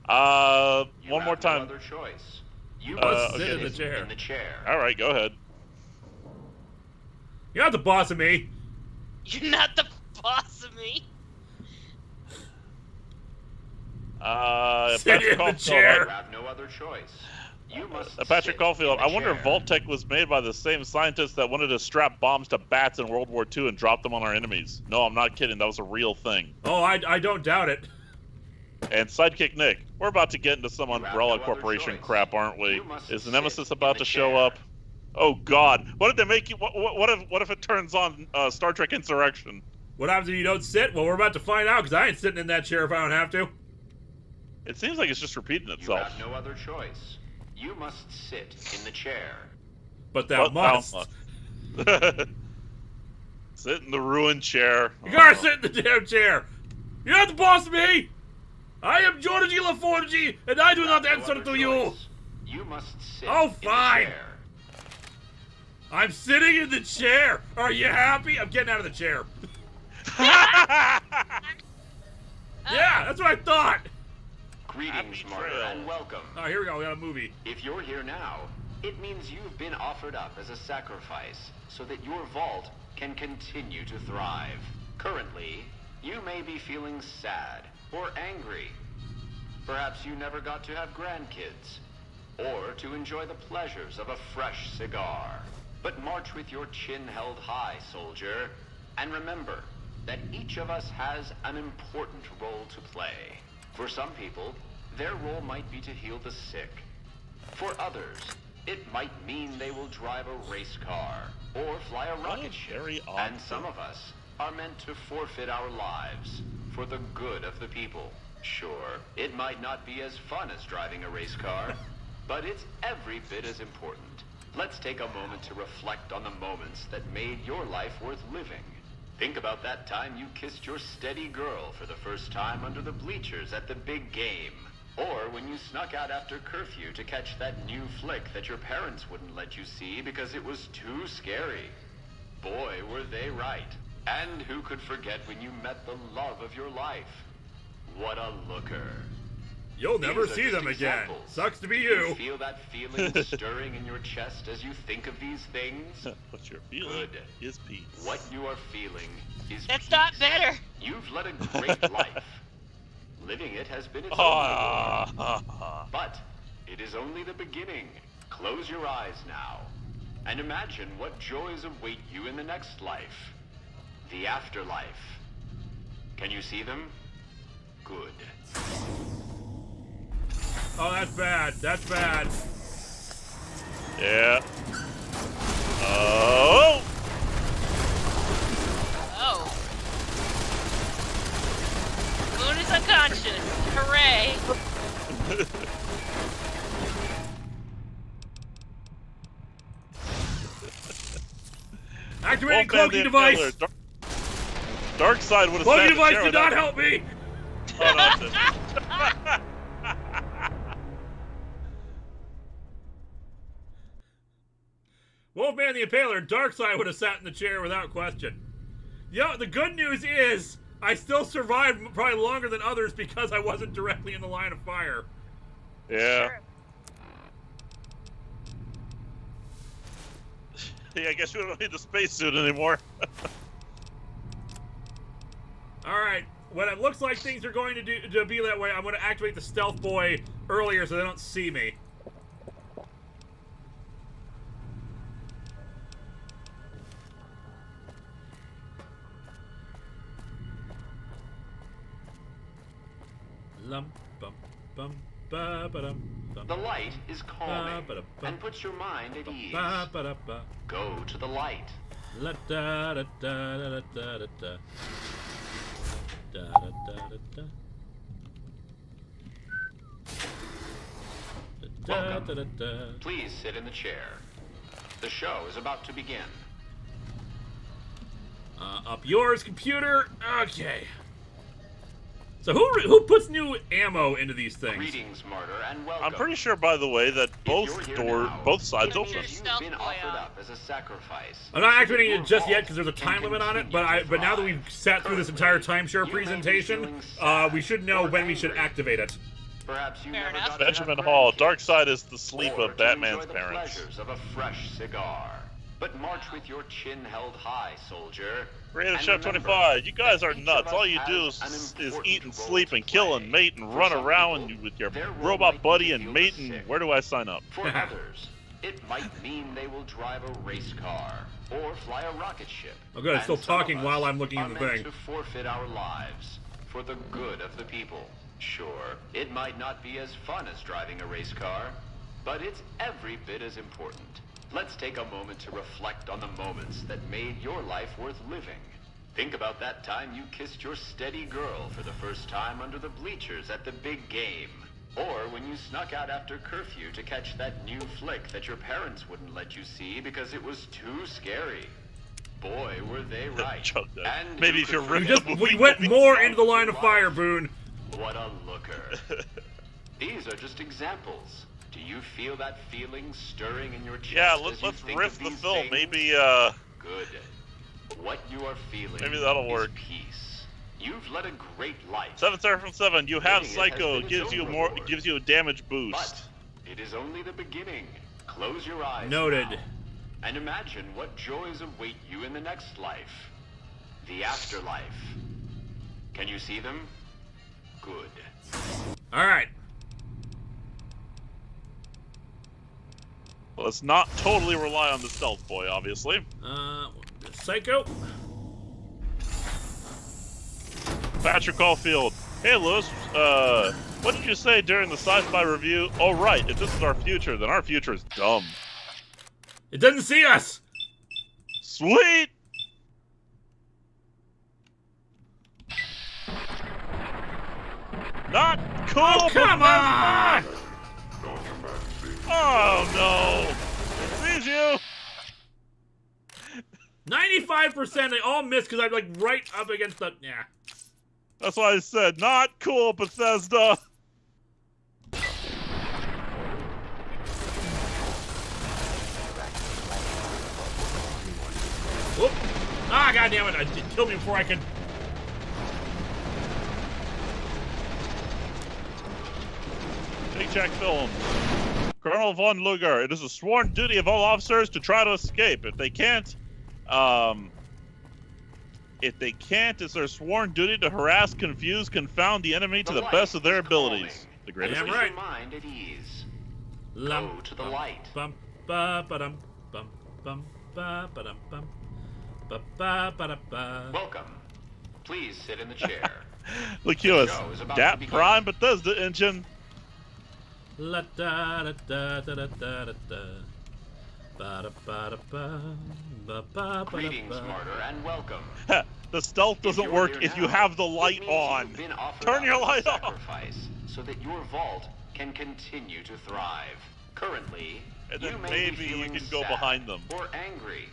One more time. Other choice. You sit in the chair. Alright, go ahead. You're not the boss of me. You're not the boss of me. Sit in the chair. You have no other choice. You must Patrick Caulfield, I wonder if Vault-Tec was made by the same scientists that wanted to strap bombs to bats in World War II and drop them on our enemies. No, I'm not kidding. That was a real thing. Oh, I don't doubt it. And Sidekick Nick, we're about to get into some Umbrella Corporation crap, aren't we? Is the Nemesis about to show up? Oh God! What did they make you? What if it turns on Star Trek Insurrection? What happens if you don't sit? Well, we're about to find out, because I ain't sitting in that chair if I don't have to. It seems like it's just repeating itself. You have no other choice. You must sit in the chair. But thou must. Sit in the ruined chair. You gotta sit in the damn chair. You're not the boss of me. I am Georgie LaForge, and I do not answer to you. You must sit Oh, in fine. the chair. I'm sitting in the chair. Are you happy? I'm getting out of the chair. Yeah, that's what I thought. Greetings, martyr, and welcome. Oh, here we go. We got a movie. If you're here now, it means you've been offered up as a sacrifice so that your vault can continue to thrive. Currently, you may be feeling sad or angry. Perhaps you never got to have grandkids or to enjoy the pleasures of a fresh cigar. But march with your chin held high, soldier, and remember that each of us has an important role to play. For some people, their role might be to heal the sick. For others, it might mean they will drive a race car or fly a rocket ship. And some of us are meant to forfeit our lives for the good of the people. Sure, it might not be as fun as driving a race car, but it's every bit as important. Let's take a moment to reflect on the moments that made your life worth living. Think about that time you kissed your steady girl for the first time under the bleachers at the big game. Or when you snuck out after curfew to catch that new flick that your parents wouldn't let you see because it was too scary. Boy, were they right. And who could forget when you met the love of your life? What a looker. You'll never see them again. Sucks to be you. You feel that feeling stirring in your chest as you think of these things? What you're feeling is peace. What you are feeling is That's peace. not better. You've led a great life. Living it has been its own reward. But it is only the beginning. Close your eyes now and imagine what joys await you in the next life. The afterlife. Can you see them? Good. Oh, that's bad. That's bad. Yeah. Oh! Oh. Moon is unconscious. Hooray. Activating cloaking device. Dark side would have cloaking device did not help me. Oh, no, it's Wolfman the Impaler, Darkseid would have sat in the chair without question. Yeah, the good news is I still survived probably longer than others because I wasn't directly in the line of fire. Yeah. Yeah, I guess we don't need the spacesuit anymore. Alright, when it looks like things are going to be that way, I'm going to activate the stealth boy earlier so they don't see me. The light is calming and puts your mind at ease. Go to the light. Welcome. Please sit in the chair. The show is about to begin. Up yours, computer. Okay. So who puts new ammo into these things? Greetings, martyr, and welcome. I'm pretty sure, by the way, that both sides open. You've been offered up as a sacrifice. I'm not activating it just yet because there's a time limit on it, but now that we've sat through this entire timeshare presentation, we should know when we should activate it. Perhaps you never got Benjamin Hall, Darkseid is the sleep of Batman's parents. Pleasures of a fresh cigar. But march with your chin held high, soldier. Creative Chef 25, you guys are nuts. All you do is eat and sleep and kill and mate and run around with your robot buddy and mate and where do I sign up? For others, it might mean they will drive a race car or fly a rocket ship. Oh good, I'm still talking while I'm looking at the thing. To forfeit our lives for the good of the people. Sure, it might not be as fun as driving a race car, but it's every bit as important. Let's take a moment to reflect on the moments that made your life worth living. Think about that time you kissed your steady girl for the first time under the bleachers at the big game. Or when you snuck out after curfew to catch that new flick that your parents wouldn't let you see because it was too scary. Boy, were they right. And maybe if you're we went more into the line of fire, Boone. What a looker. These are just examples. Do you feel that feeling stirring in your chest? Yeah, let's riff the film. Things? Maybe Good. What you are feeling. Maybe that'll work. Peace. You've led a great life. 7 star from 7. You have Psycho. Gives you a damage boost. But it is only the beginning. Close your eyes. Noted. Now, and imagine what joys await you in the next life. The afterlife. Can you see them? Good. Alright. Let's not totally rely on the stealth boy, obviously. Psycho. Patrick Caulfield. Hey, Lewis. What did you say during the sci-fi review? Oh, right. If this is our future, then our future is dumb. It doesn't see us. Sweet. Not cool. Oh, come on! Oh no! It sees you. 95%. They all miss because I'm like right up against the. Yeah. That's why I said not cool, Bethesda. Whoop. Ah, goddammit. It killed me before I could. Big Jack Films. Colonel von Luger. It is a sworn duty of all officers to try to escape. If they can't, it's their sworn duty to harass, confuse, confound the enemy to the best of their abilities. The greatest. Damn right. Mind at ease. Go to the light. Bum ba ba dum bum bum ba ba dum bum ba ba ba da ba. Welcome. Please sit in the chair. Look at us. DAP Prime Bethesda engine. La da da da da da da da da. Ba da ba da ba. Ba ba ba. Greetings, martyr, and welcome. The stealth doesn't work if you have the light on. Turn your light off. So that your vault can continue to thrive. Currently, and then you may maybe be you feeling can go sad behind them. Or angry.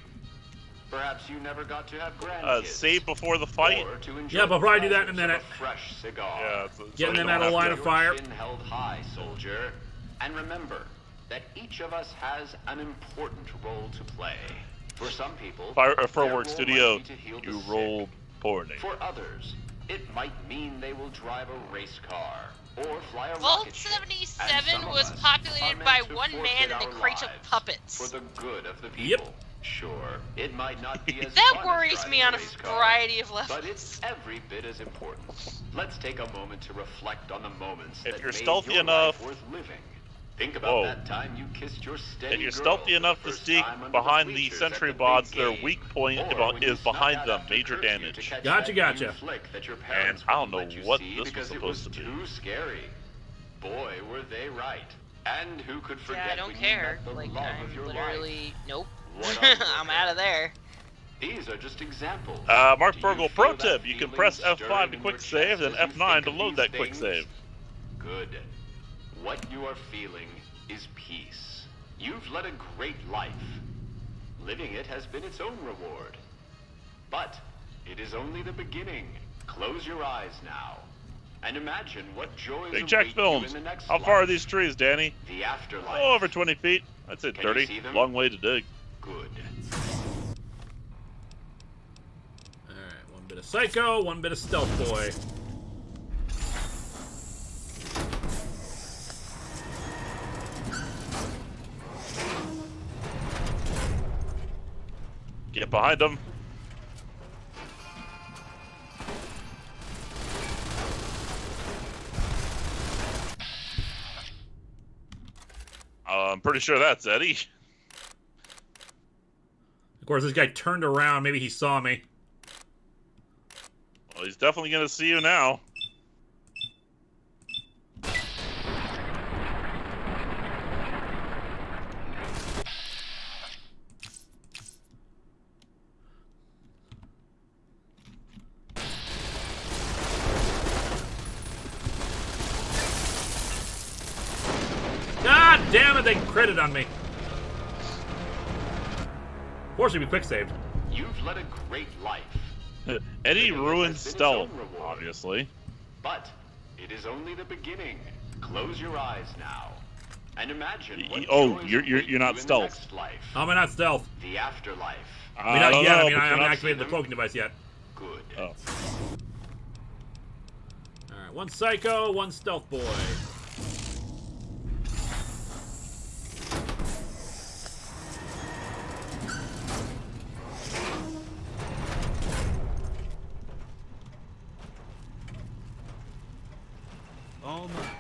Perhaps you never got to have grandkids. Save before the fight. Yeah, but probably do that in a minute. Fresh cigar. Yeah, getting them out of line of fire. Held high, soldier. And remember that each of us has an important role to play. For some people, Forward Studio, you roll poorly. For others, it might mean they will drive a race car or fly a Vault rocket ship. 77 was populated by one man and a crate of puppets. For the good of the people. Yep. Sure, it might not be as that fun worries as me on a car, variety of levels. but it's every bit as important. Let's take a moment to reflect on the moments if that you're made stealthy your enough, life worth living. Think about that time you kissed your steady if you're girl stealthy enough for to the first sneak time under behind the the bleachers sentry at the bots, big their game. weak point Or when you is snuck behind out them, after major curfew to damage. catch Gotcha, that gotcha. new flick that your And parents I don't wouldn't know let you what see this was because it supposed to be. too scary. Boy, were they right. And who could forget Yeah, I don't when care. you met the Like, love of your I'm life? literally... Nope. What a I'm out of there. These are just examples. Mark Do Burgle, you pro feel that tip, you can feeling press stirring F5 to in quick your save, chest then as you F9 think to of load these that quick things? save. Good. What you are feeling is peace. You've led a great life. Living it has been its own reward. But it is only the beginning. Close your eyes now. And imagine what joys Big Jack await Films. you in the next How far are life. these trees, Danny? The afterlife. Oh, over 20 feet. I'd say Can you 30. see them? Long way to dig. Good. Alright, one bit of Psycho, one bit of Stealth Boy. Get behind them. I'm pretty sure that's Eddie. Of course, this guy turned around. Maybe he saw me. Well, he's definitely going to see you now. damn it, they critted on me. Fortunately, we quick saved. You've led a great life. Eddie ruined stealth, obviously. But it is only the beginning. Close your eyes now. And imagine what you're not stealth. How am I not stealth? The afterlife. I haven't activated the cloaking device yet. Good. Oh. Alright, one psycho, one stealth boy. All mine.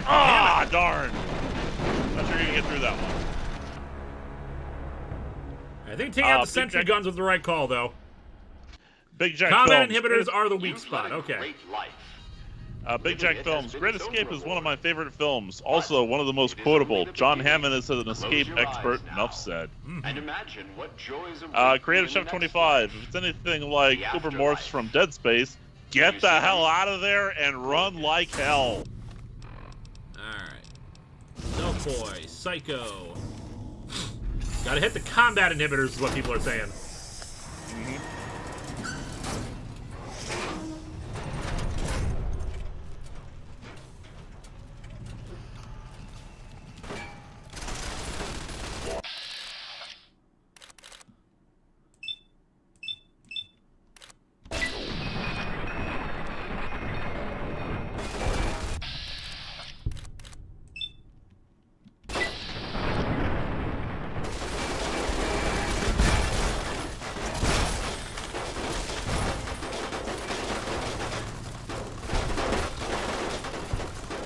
Ah, darn! Not sure you can get through that one. I think taking out the sentry guns was the right call, though. Big Jack Combat Films. inhibitors are the weak spot. Okay. Big Jack Films. Great Escape is one of my favorite films. Also, one of the most quotable. John Hammond is an escape expert. Enough said. And imagine what joys Creative Chef 25. If it's anything like Ubermorphs from Dead Space, get the hell out of there and run like hell. Stealth boy, psycho. Gotta hit the combat inhibitors is what people are saying.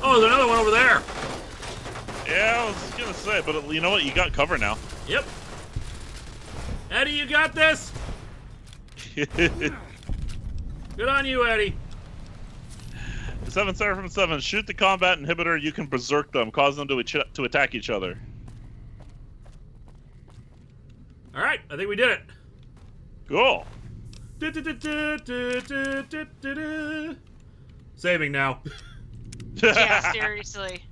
Oh, there's another one over there. Yeah, I was gonna say, but you know what? You got cover now. Yep. Eddie, you got this. Good on you, Eddie. 7 Seraphim 7. Shoot the combat inhibitor. You can berserk them, cause them to attack each other. All right, I think we did it. Cool. Saving now. Yeah, seriously.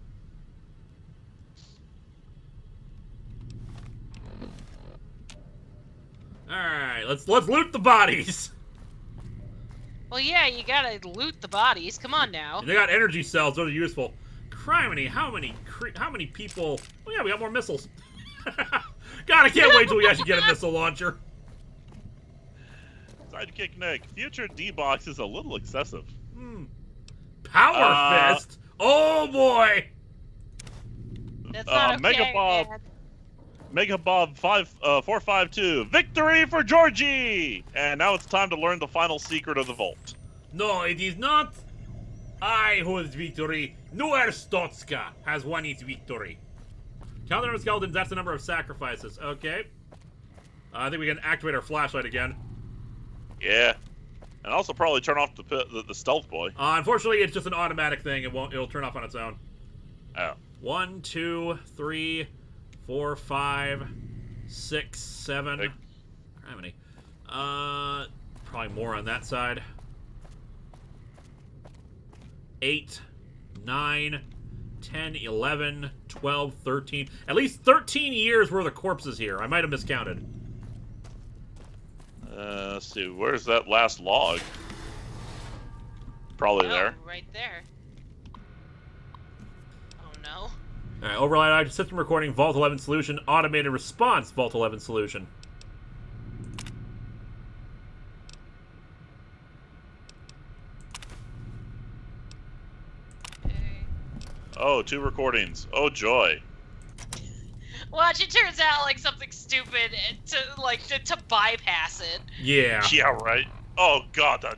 All right, let's loot the bodies. Well, yeah, you gotta loot the bodies. Come on now. And they got energy cells; those are useful. Criminy, how many people? Oh yeah, we got more missiles. God, I can't wait till we actually get a missile launcher. Sidekick Nick. Future D-Box is a little excessive. Power Fist? Oh boy! That's not okay, Megabob 452. Victory for Georgie! And now it's time to learn the final secret of the vault. No, it is not. I hold victory. No ARSTOTZKA has won its victory. Count the number of skeletons, that's the number of sacrifices. Okay. I think we can activate our flashlight again. Yeah. And also probably turn off the stealth boy. Unfortunately, it's just an automatic thing. It'll turn off on its own. Oh. 1, 2, 3, 4, 5, 6, 7. How many? Probably more on that side. 8, 9, 10, 11, 12, 13. At least 13 years worth of corpses here. I might have miscounted. Let's see. Where's that last log? Probably there. Right there. Oh no. Alright, override system recording, Vault 11 solution, automated response, Vault 11 solution. Oh, 2 recordings. Oh, joy. Watch, it turns out like something stupid to bypass it. Yeah. Yeah, right. Oh, God, that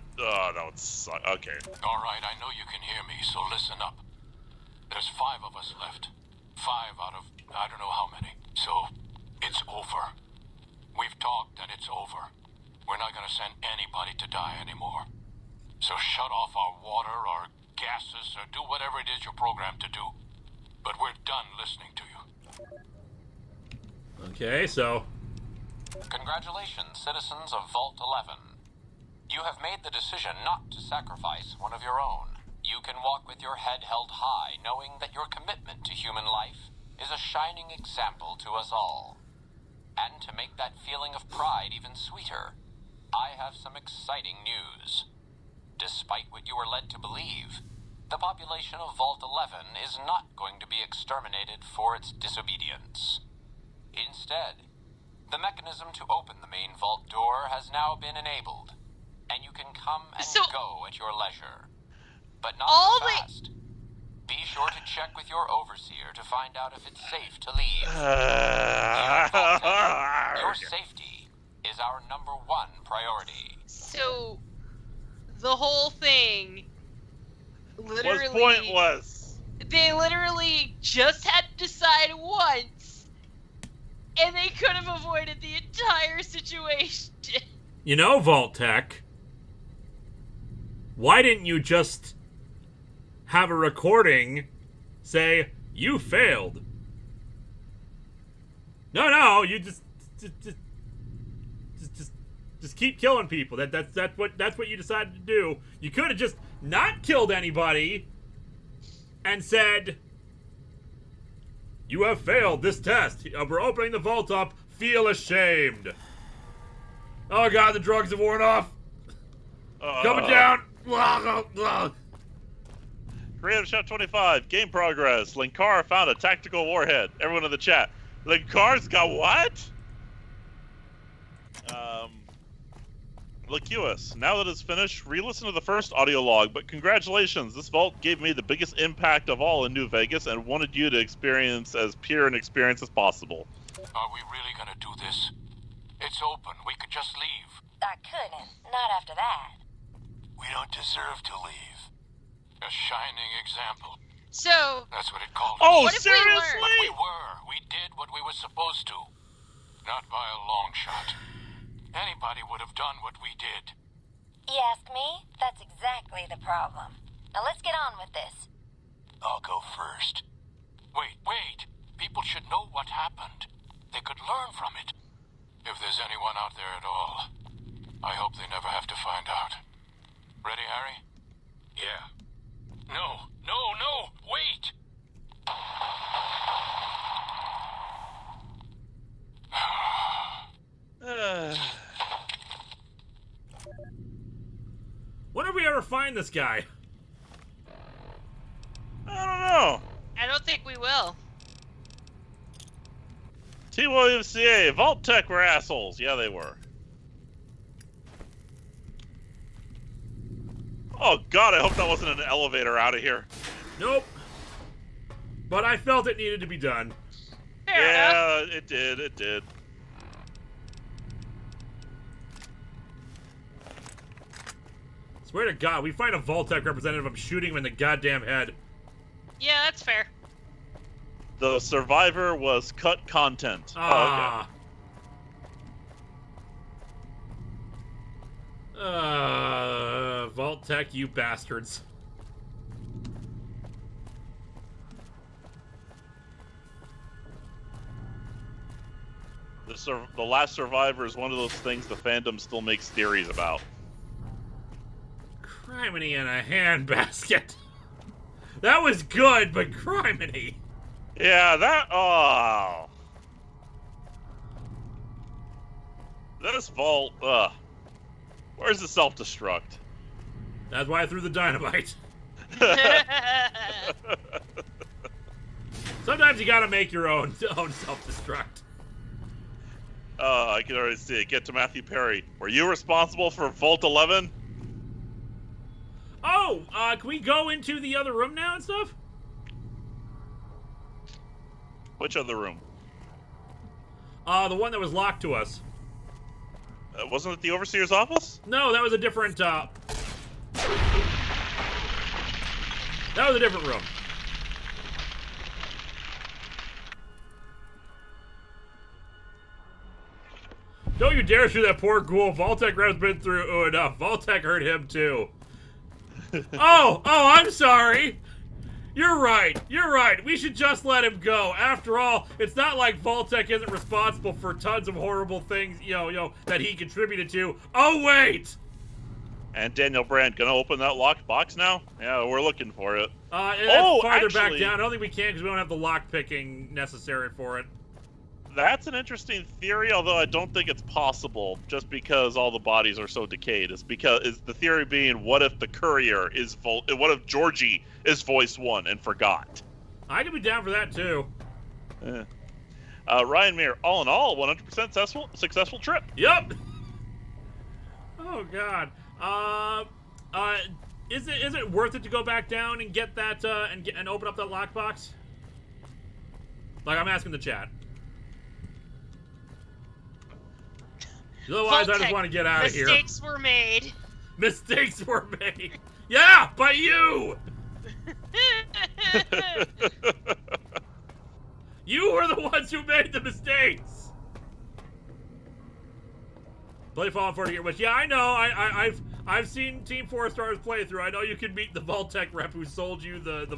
would suck. Okay. All right, I know you can hear me, so listen up. There's 5 of us left. 5 out of I don't know how many. So, it's over. We've talked and it's over. We're not gonna send anybody to die anymore. So shut off our water, our gases, or do whatever it is you're programmed to do. But we're done listening to you. Okay, so... Congratulations, citizens of Vault 11. You have made the decision not to sacrifice one of your own. You can walk with your head held high, knowing that your commitment to human life is a shining example to us all. And to make that feeling of pride even sweeter, I have some exciting news. Despite what you were led to believe, the population of Vault 11 is not going to be exterminated for its disobedience. Instead, the mechanism to open the main vault door has now been enabled, and you can come and go at your leisure. But not so fast. Be sure to check with your overseer to find out if it's safe to leave. Your safety is our #1 priority. So, the whole thing literally... What's pointless? They literally just had to decide once, and they could have avoided the entire situation. You know, Vault-Tec, why didn't you just have a recording say, you failed? No, you just keep killing people. That's what you decided to do. You could have just not killed anybody and said, you have failed this test. We're opening the vault up. Feel ashamed. Oh God, the drugs have worn off. Coming down. Creative Shot 25, game progress. Linkara found a tactical warhead. Everyone in the chat. Linkara's got what? Liqueous. Now that it's finished, re-listen to the first audio log, but congratulations, this vault gave me the biggest impact of all in New Vegas and wanted you to experience as pure an experience as possible. Are we really gonna do this? It's open, we could just leave. I couldn't, not after that. We don't deserve to leave. A shining example. So... That's what it called. Oh, what if seriously? We did what we were supposed to. Not by a long shot. Anybody would have done what we did. You ask me? That's exactly the problem. Now let's get on with this. I'll go first. Wait. People should know what happened. They could learn from it. If there's anyone out there at all, I hope they never have to find out. Ready, Harry? Yeah. No, wait! When did we ever find this guy? I don't know. I don't think we will. T. Williams CA, Vault-Tec were assholes. Yeah, they were. Oh God, I hope that wasn't an elevator out of here. Nope. But I felt it needed to be done. Fair enough. It did. Swear to God, we find a Vault-Tec representative, I'm shooting him in the goddamn head. Yeah, that's fair. The survivor was cut content. Ah. Vault-Tec, you bastards. The last survivor is one of those things the fandom still makes theories about. Criminy in a handbasket. That was good, but criminy. Yeah, This vault, where's the self-destruct? That's why I threw the dynamite. Sometimes you gotta make your own self-destruct. I can already see it. Get to Matthew Perry. Were you responsible for Vault 11? Oh, can we go into the other room now and stuff? Which other room? The one that was locked to us. Wasn't it the Overseer's office? No, that was a different, That was a different room. Don't you dare shoot that poor ghoul. Vault-Tec has been through enough. Vault-Tec hurt him, too. Oh, I'm sorry. You're right. We should just let him go. After all, it's not like Vault-Tec isn't responsible for tons of horrible things, that he contributed to. Oh, wait! And Daniel Brandt gonna open that locked box now? Yeah, we're looking for it. Farther back down. I don't think we can because we don't have the lock picking necessary for it. That's an interesting theory, although I don't think it's possible, just because all the bodies are so decayed. Is the theory being, what if the courier is what if Georgie is voice 1 and forgot? I could be down for that too. Ryan Meir, all in all, 100% successful trip. Yep. Oh God. Is it worth it to go back down and get that and open up that lockbox? Like, I'm asking the chat. Otherwise, I just want to get out of here. Mistakes were made. Mistakes were made. Yeah, by you. You were the ones who made the mistakes. Play Fallout 40 which, yeah, I know. I've seen Team 4 Stars playthrough. I know you can meet the Vault-Tec rep who sold you the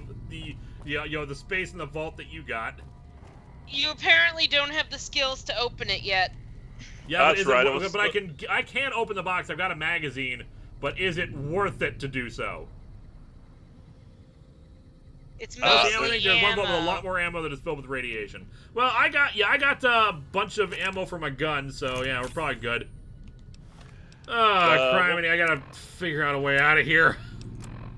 space in the vault that you got. You apparently don't have the skills to open it yet. Yeah, that's right. But I can open the box. I've got a magazine, but is it worth it to do so? It's mostly there's one with a lot more ammo that is filled with radiation. Well, I got a bunch of ammo for my gun, so yeah, we're probably good. Criminy, I gotta figure out a way out of here.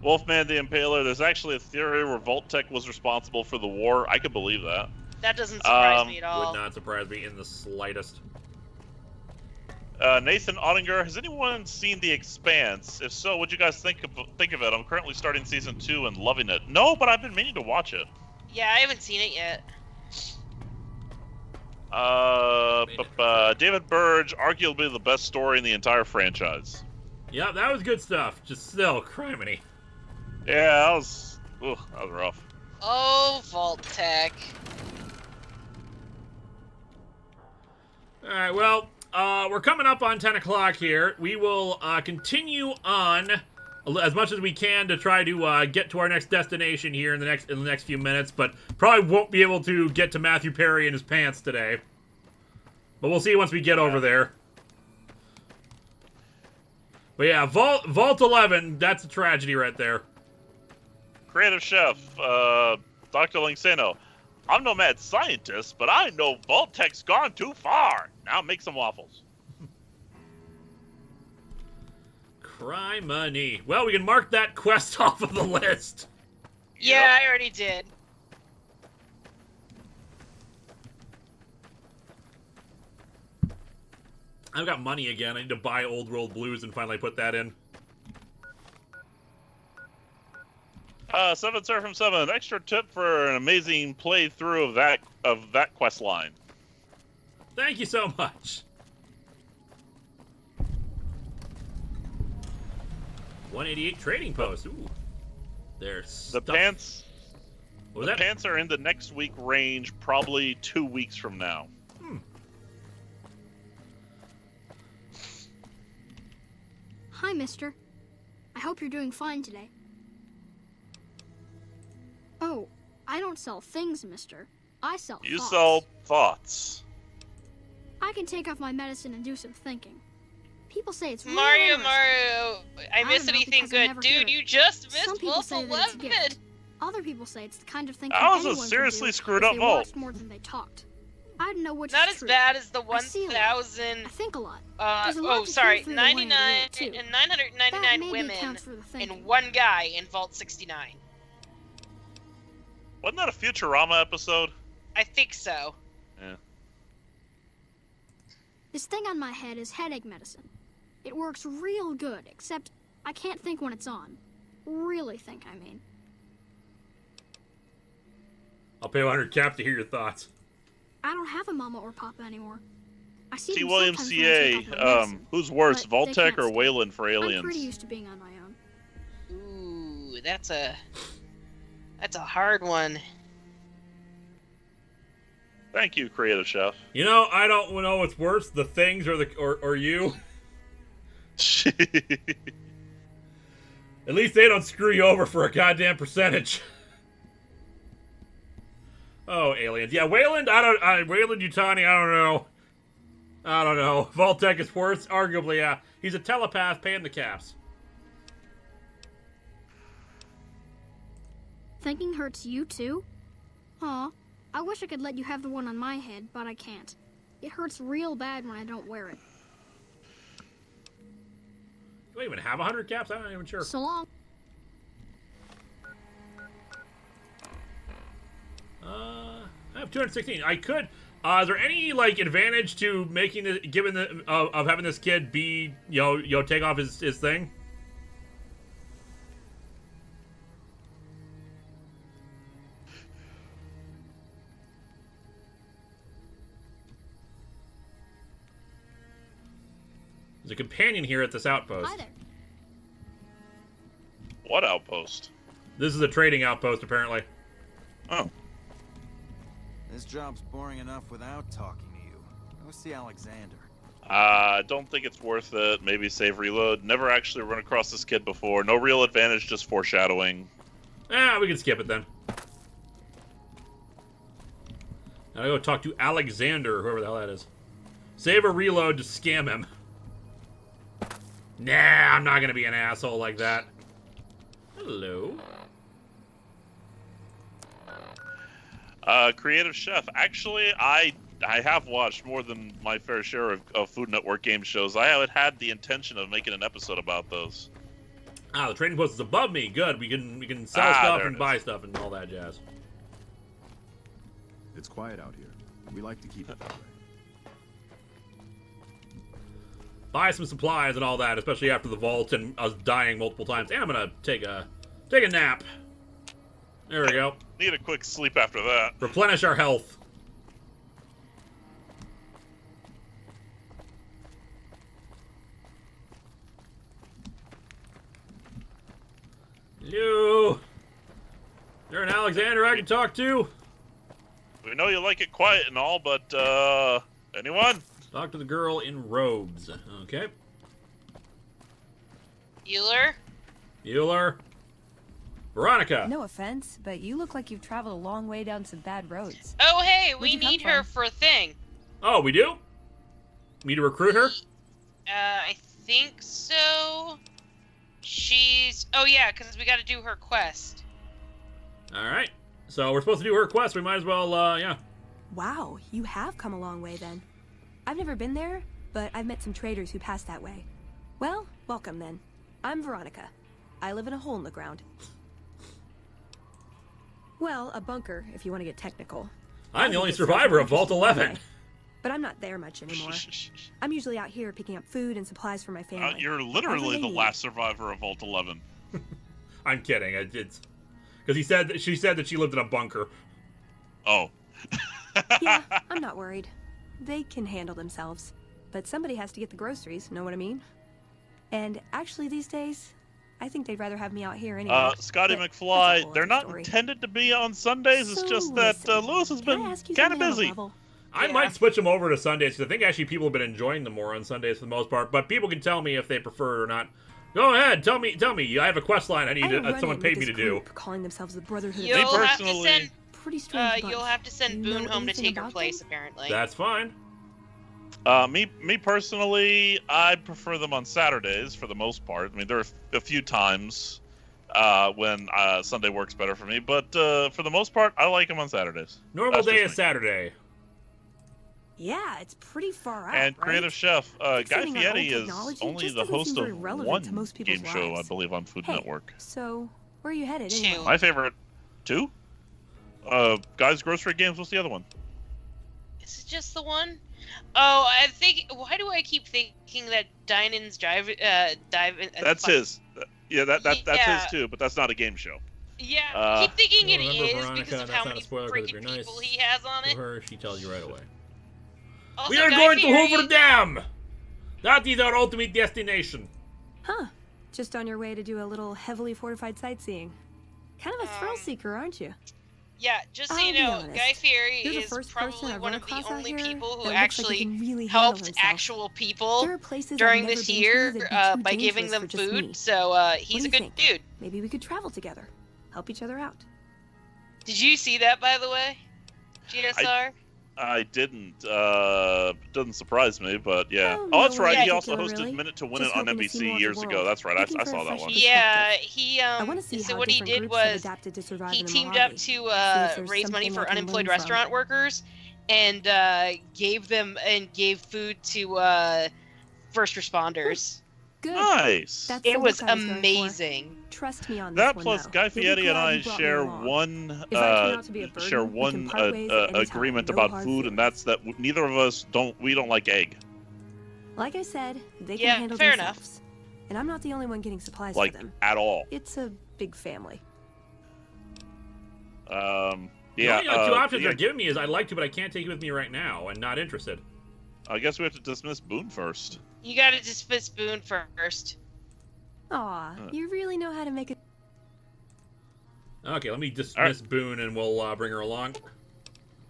Wolfman the Impaler, there's actually a theory where Vault-Tec was responsible for the war. I could believe that. That doesn't surprise me at all. Would not surprise me in the slightest. Nathan Ottinger, has anyone seen The Expanse? If so, what'd you guys think of it? I'm currently starting season 2 and loving it. No, but I've been meaning to watch it. Yeah, I haven't seen it yet. David Burge, arguably the best story in the entire franchise. Yeah, that was good stuff. Just still, criminy. Yeah, that was rough. Oh, Vault-Tec. Alright, well, we're coming up on 10 o'clock here. We will continue on as much as we can to try to get to our next destination here in the next few minutes, but probably won't be able to get to Matthew Perry in his pants today. But we'll see once we get over there. But yeah, Vault 11, that's a tragedy right there. Creative Chef, Dr. Lingsano, I'm no mad scientist, but I know Vault-Tec's gone too far. Now make some waffles. Criminy. Well, we can mark that quest off of the list. Yeah, I already did. I've got money again. I need to buy Old World Blues and finally put that in. 7 Sir from 7, extra tip for an amazing playthrough of that quest line. Thank you so much. 188 trading post. Ooh. There's the pants. The pants are in the next week range, probably 2 weeks from now. Hi, mister. I hope you're doing fine today. Oh, I don't sell things, mister. I sell thoughts. You sell thoughts. I can take off my medicine and do some thinking. People say it's Mario, I miss anything good. Dude, you just missed Vault 11. Other people say it's the kind of thinking that was a seriously screwed up vault. They watched more than they talked. I don't know which Not is as true. bad as the 1,000. I think a lot. 99 and 999 women and one guy in Vault 69. Wasn't that a Futurama episode? I think so. Yeah. This thing on my head is headache medicine. It works real good, except I can't think when it's on. Really think, I mean. I'll pay 100 caps to hear your thoughts. I don't have a mama or papa anymore. I see T. them William sometimes when I take CA, off my medicine, who's worse, but they Vault-Tec can't or stay. Wayland for I'm aliens? pretty used to being on my own. Ooh, that's a hard one. Thank you, Creative Chef. You know, I don't know what's worse, the things or you. At least they don't screw you over for a goddamn percentage. Oh, aliens. Yeah, Wayland, Wayland Yutani, I don't know. Vault-Tec is worse, arguably, yeah. He's a telepath paying the caps. Thinking hurts you too? Aw, I wish I could let you have the one on my head, but I can't. It hurts real bad when I don't wear it. Do I even have 100 caps? I'm not even sure. So long. I have 216. I could. Is there any like advantage to making the of having this kid be take off his thing? There's a companion here at this outpost. Hi there. What outpost? This is a trading outpost, apparently. Oh. This job's boring enough without talking to you. Go see Alexander. I don't think it's worth it. Maybe save reload. Never actually run across this kid before. No real advantage, just foreshadowing. We can skip it then. Now I go talk to Alexander, whoever the hell that is. Save a reload to scam him. Nah, I'm not gonna be an asshole like that. Hello. Creative Chef. Actually, I have watched more than my fair share of Food Network game shows. I haven't had the intention of making an episode about those. The trading post is above me. Good. We can sell stuff and buy stuff and all that jazz. It's quiet out here. We like to keep it that way. Buy some supplies and all that, especially after the vault and us dying multiple times. And I'm gonna take a nap. There we go. Need a quick sleep after that. Replenish our health. Hello. There an Alexander I can talk to? We know you like it quiet and all, but anyone? Talk to the girl in robes. Okay. Euler. Veronica. No offense, but you look like you've traveled a long way down some bad roads. Oh, hey, Where'd we you come need her from? for a thing. Oh, we do? Me to recruit her? I think so. Oh yeah, because we got to do her quest. Alright. So we're supposed to do her quest. We might as well, yeah. Wow, you have come a long way then. I've never been there, but I've met some traders who pass that way. Well, welcome then. I'm Veronica. I live in a hole in the ground. Well, a bunker, if you want to get technical. I'm the only survivor of Vault 11. But I'm not there much anymore. I'm usually out here picking up food and supplies for my family. You're literally the last survivor of Vault 11. I'm kidding. It's because she said that she lived in a bunker. Oh. Yeah, I'm not worried. They can handle themselves. But somebody has to get the groceries, know what I mean? And actually these days, I think they'd rather have me out here anyway. Scotty McFly, they're not intended to be on Sundays. It's just that Lewis has been kind of busy. I might switch them over to Sundays because I think actually people have been enjoying them more on Sundays for the most part. But people can tell me if they prefer it or not. Go ahead, tell me. I have a quest line I need someone paid me to do. Calling themselves the Brotherhood. You'll have to send. Pretty strange. You'll have to send Boone home to take her place, apparently. That's fine. Me personally, I prefer them on Saturdays for the most part. I mean, there are a few times when Sunday works better for me, but for the most part, I like them on Saturdays. Normal day is Saturday. Yeah, it's pretty far out. And Creative right? Chef Guy Fixating on Fieri old is technology only just the doesn't host seem very of relevant one to most people's game show, I lives. believe, on Food Hey, Network. So, where are you headed anyway? My favorite, two? Guy's Grocery Games, what's the other one? Is it just the one? Oh, I think. Why do I keep thinking that Dinan's dive? That's his. Yeah, that's his too, but that's not a game show. Yeah, keep thinking it remember is Veronica, because of that's how not a many spoiler, 'cause if freaking you're nice people he has on to it. her, she tells you right away. Also, We are Guy going Fieri- to Hoover Dam! That is our ultimate destination. Huh. Just on your way to do a little heavily fortified sightseeing. Kind of a thrill seeker, aren't you? Yeah, just so you I'll be know, honest. Guy Fieri You're the is first person probably I've one run of the across out only here people that who looks like he actually can really handle helped himself. actual people There are places during I've never this been to year that'd be too by giving dangerous them for just food. me. So What he's do a you good think? dude. Maybe we could travel together. Help each other out. Did you see that, by the way? GSR? I didn't. Doesn't surprise me, but yeah. Oh, Oh, that's no right. way He also particular, hosted really. Minute to Win Just It on hoping to see more NBC of the years ago. world. That's right. Looking I for a saw that fresh one. perspective. Yeah, he I want to see so how what he different did groups have was adapted to survive he in the teamed Mojave. up See to if there's raise money something for I can unemployed learn from. restaurant workers and gave food to first responders. Good. Nice. That's the It was look I was going for. amazing. Trust me on That this plus one, Guy though. You'll be Fieri and glad I you brought me share along. one If I turn out to be a burden, we can part ways at any time. agreement No about hard food, and that's that neither of us don't like egg. Like I said, they can Yeah, handle fair themselves. And I'm not the only one getting supplies Like for them. at all. It's a big family. Yeah. The only two options yeah, they're giving me is I'd like to, but I can't take you with me right now, and not interested. I guess we have to dismiss Boone first. You gotta dismiss Boone first. Aw, you really know how to make it. Okay, let me dismiss Boone, and we'll bring her along.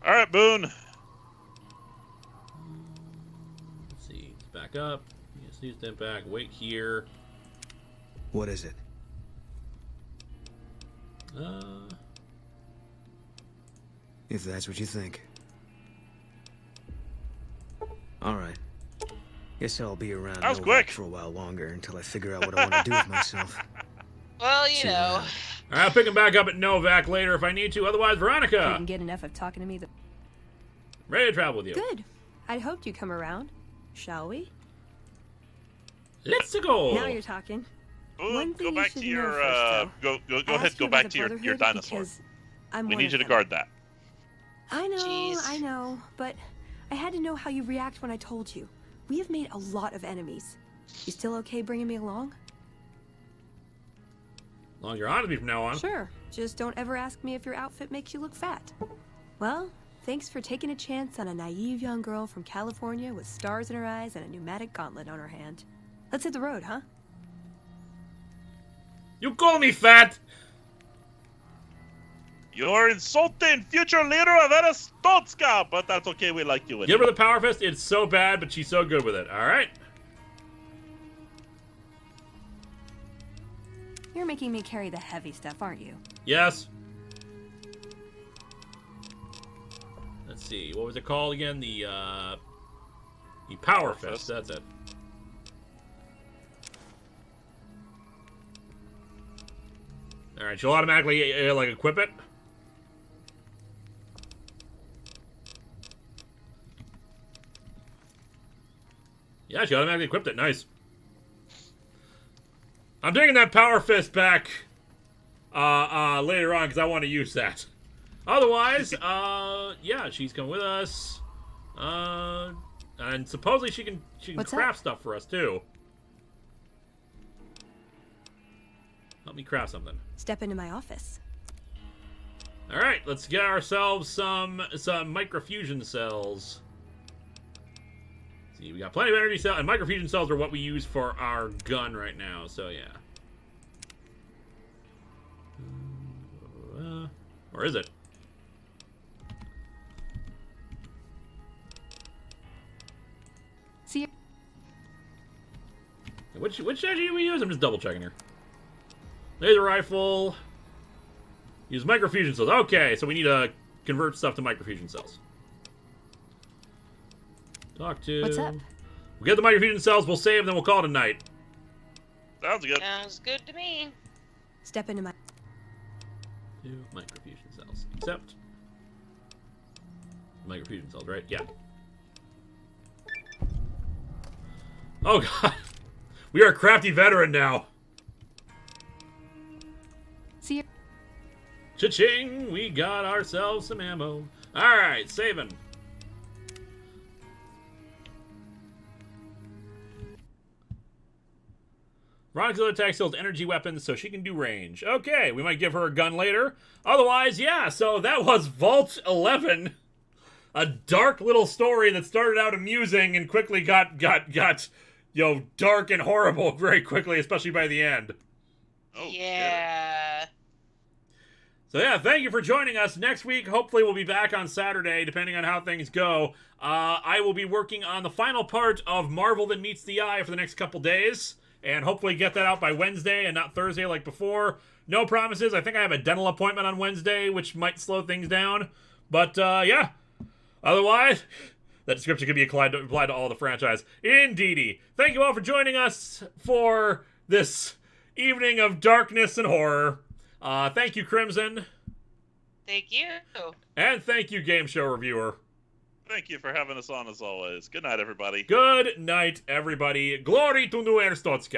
All right, Boone. Let's see. Back up. Yes, need to step back. Wait here. What is it? If that's what you think. Alright. Guess I'll be around That was Novak quick. for a while longer until I figure out what I want to do with myself. Well, you know. All right, I'll pick him back up at Novak later if I need to. Otherwise, Veronica, Couldn't get enough of talking to me. ready to travel with you. Good. I'd hoped you'd come around. Shall we? Let's go. Now you're talking. Boone, One thing go you back should to your know first, go I ahead. asked Go you about back the to your Brotherhood dinosaur. because I'm We one need of you to them. guard that. I know, but I had to know how you react when I told you. We have made a lot of enemies. You still okay bringing me along? As long as you're on with me from now on. Sure. Just don't ever ask me if your outfit makes you look fat. Well, thanks for taking a chance on a naive young girl from California with stars in her eyes and a pneumatic gauntlet on her hand. Let's hit the road, huh? You call me fat? You're insulting future leader of ARSTOTZKA, but that's okay. We like you anyway. Give her the power fist. It's so bad, but she's so good with it. All right. You're making me carry the heavy stuff, aren't you? Yes. Let's see. What was it called again? The power fist. That's it. All right. She'll automatically like equip it. Yeah, she automatically equipped it. Nice. I'm taking that power fist back later on because I want to use that. Otherwise, yeah, she's coming with us. And supposedly she can What's craft up? stuff for us too. Help me craft something. Step into my office. All right, let's get ourselves some microfusion cells. See, we got plenty of energy cells, and microfusion cells are what we use for our gun right now. So yeah. Or is it? See. Which strategy do we use? I'm just double checking here. Laser rifle. Use microfusion cells. Okay, so we need to convert stuff to microfusion cells. Talk to. What's up? We'll get the microfusion cells. We'll save, then we'll call it a night. Sounds good. Sounds good to me. Step into my. Two microfusion cells. Accept. Microfusion cells, right? Yeah. Oh god. We are a crafty veteran now. See you. Cha-ching! We got ourselves some ammo. Alright, saving. Veronica Attack steals energy weapons so she can do range. Okay, we might give her a gun later. Otherwise, yeah, so that was Vault 11. A dark little story that started out amusing and quickly got dark and horrible very quickly, especially by the end. Oh, yeah. So yeah, thank you for joining us. Next week, hopefully we'll be back on Saturday, depending on how things go. I will be working on the final part of Marvel That Meets the Eye for the next couple days, and hopefully get that out by Wednesday and not Thursday like before. No promises. I think I have a dental appointment on Wednesday, which might slow things down. But yeah, otherwise, that description could be applied to all the franchise. Indeedy. Thank you all for joining us for this evening of darkness and horror. Thank you, Crimson. Thank you. And thank you, Game Show Reviewer. Thank you for having us on as always. Good night, everybody. Good night, everybody. Glory to New ARSTOTZKA.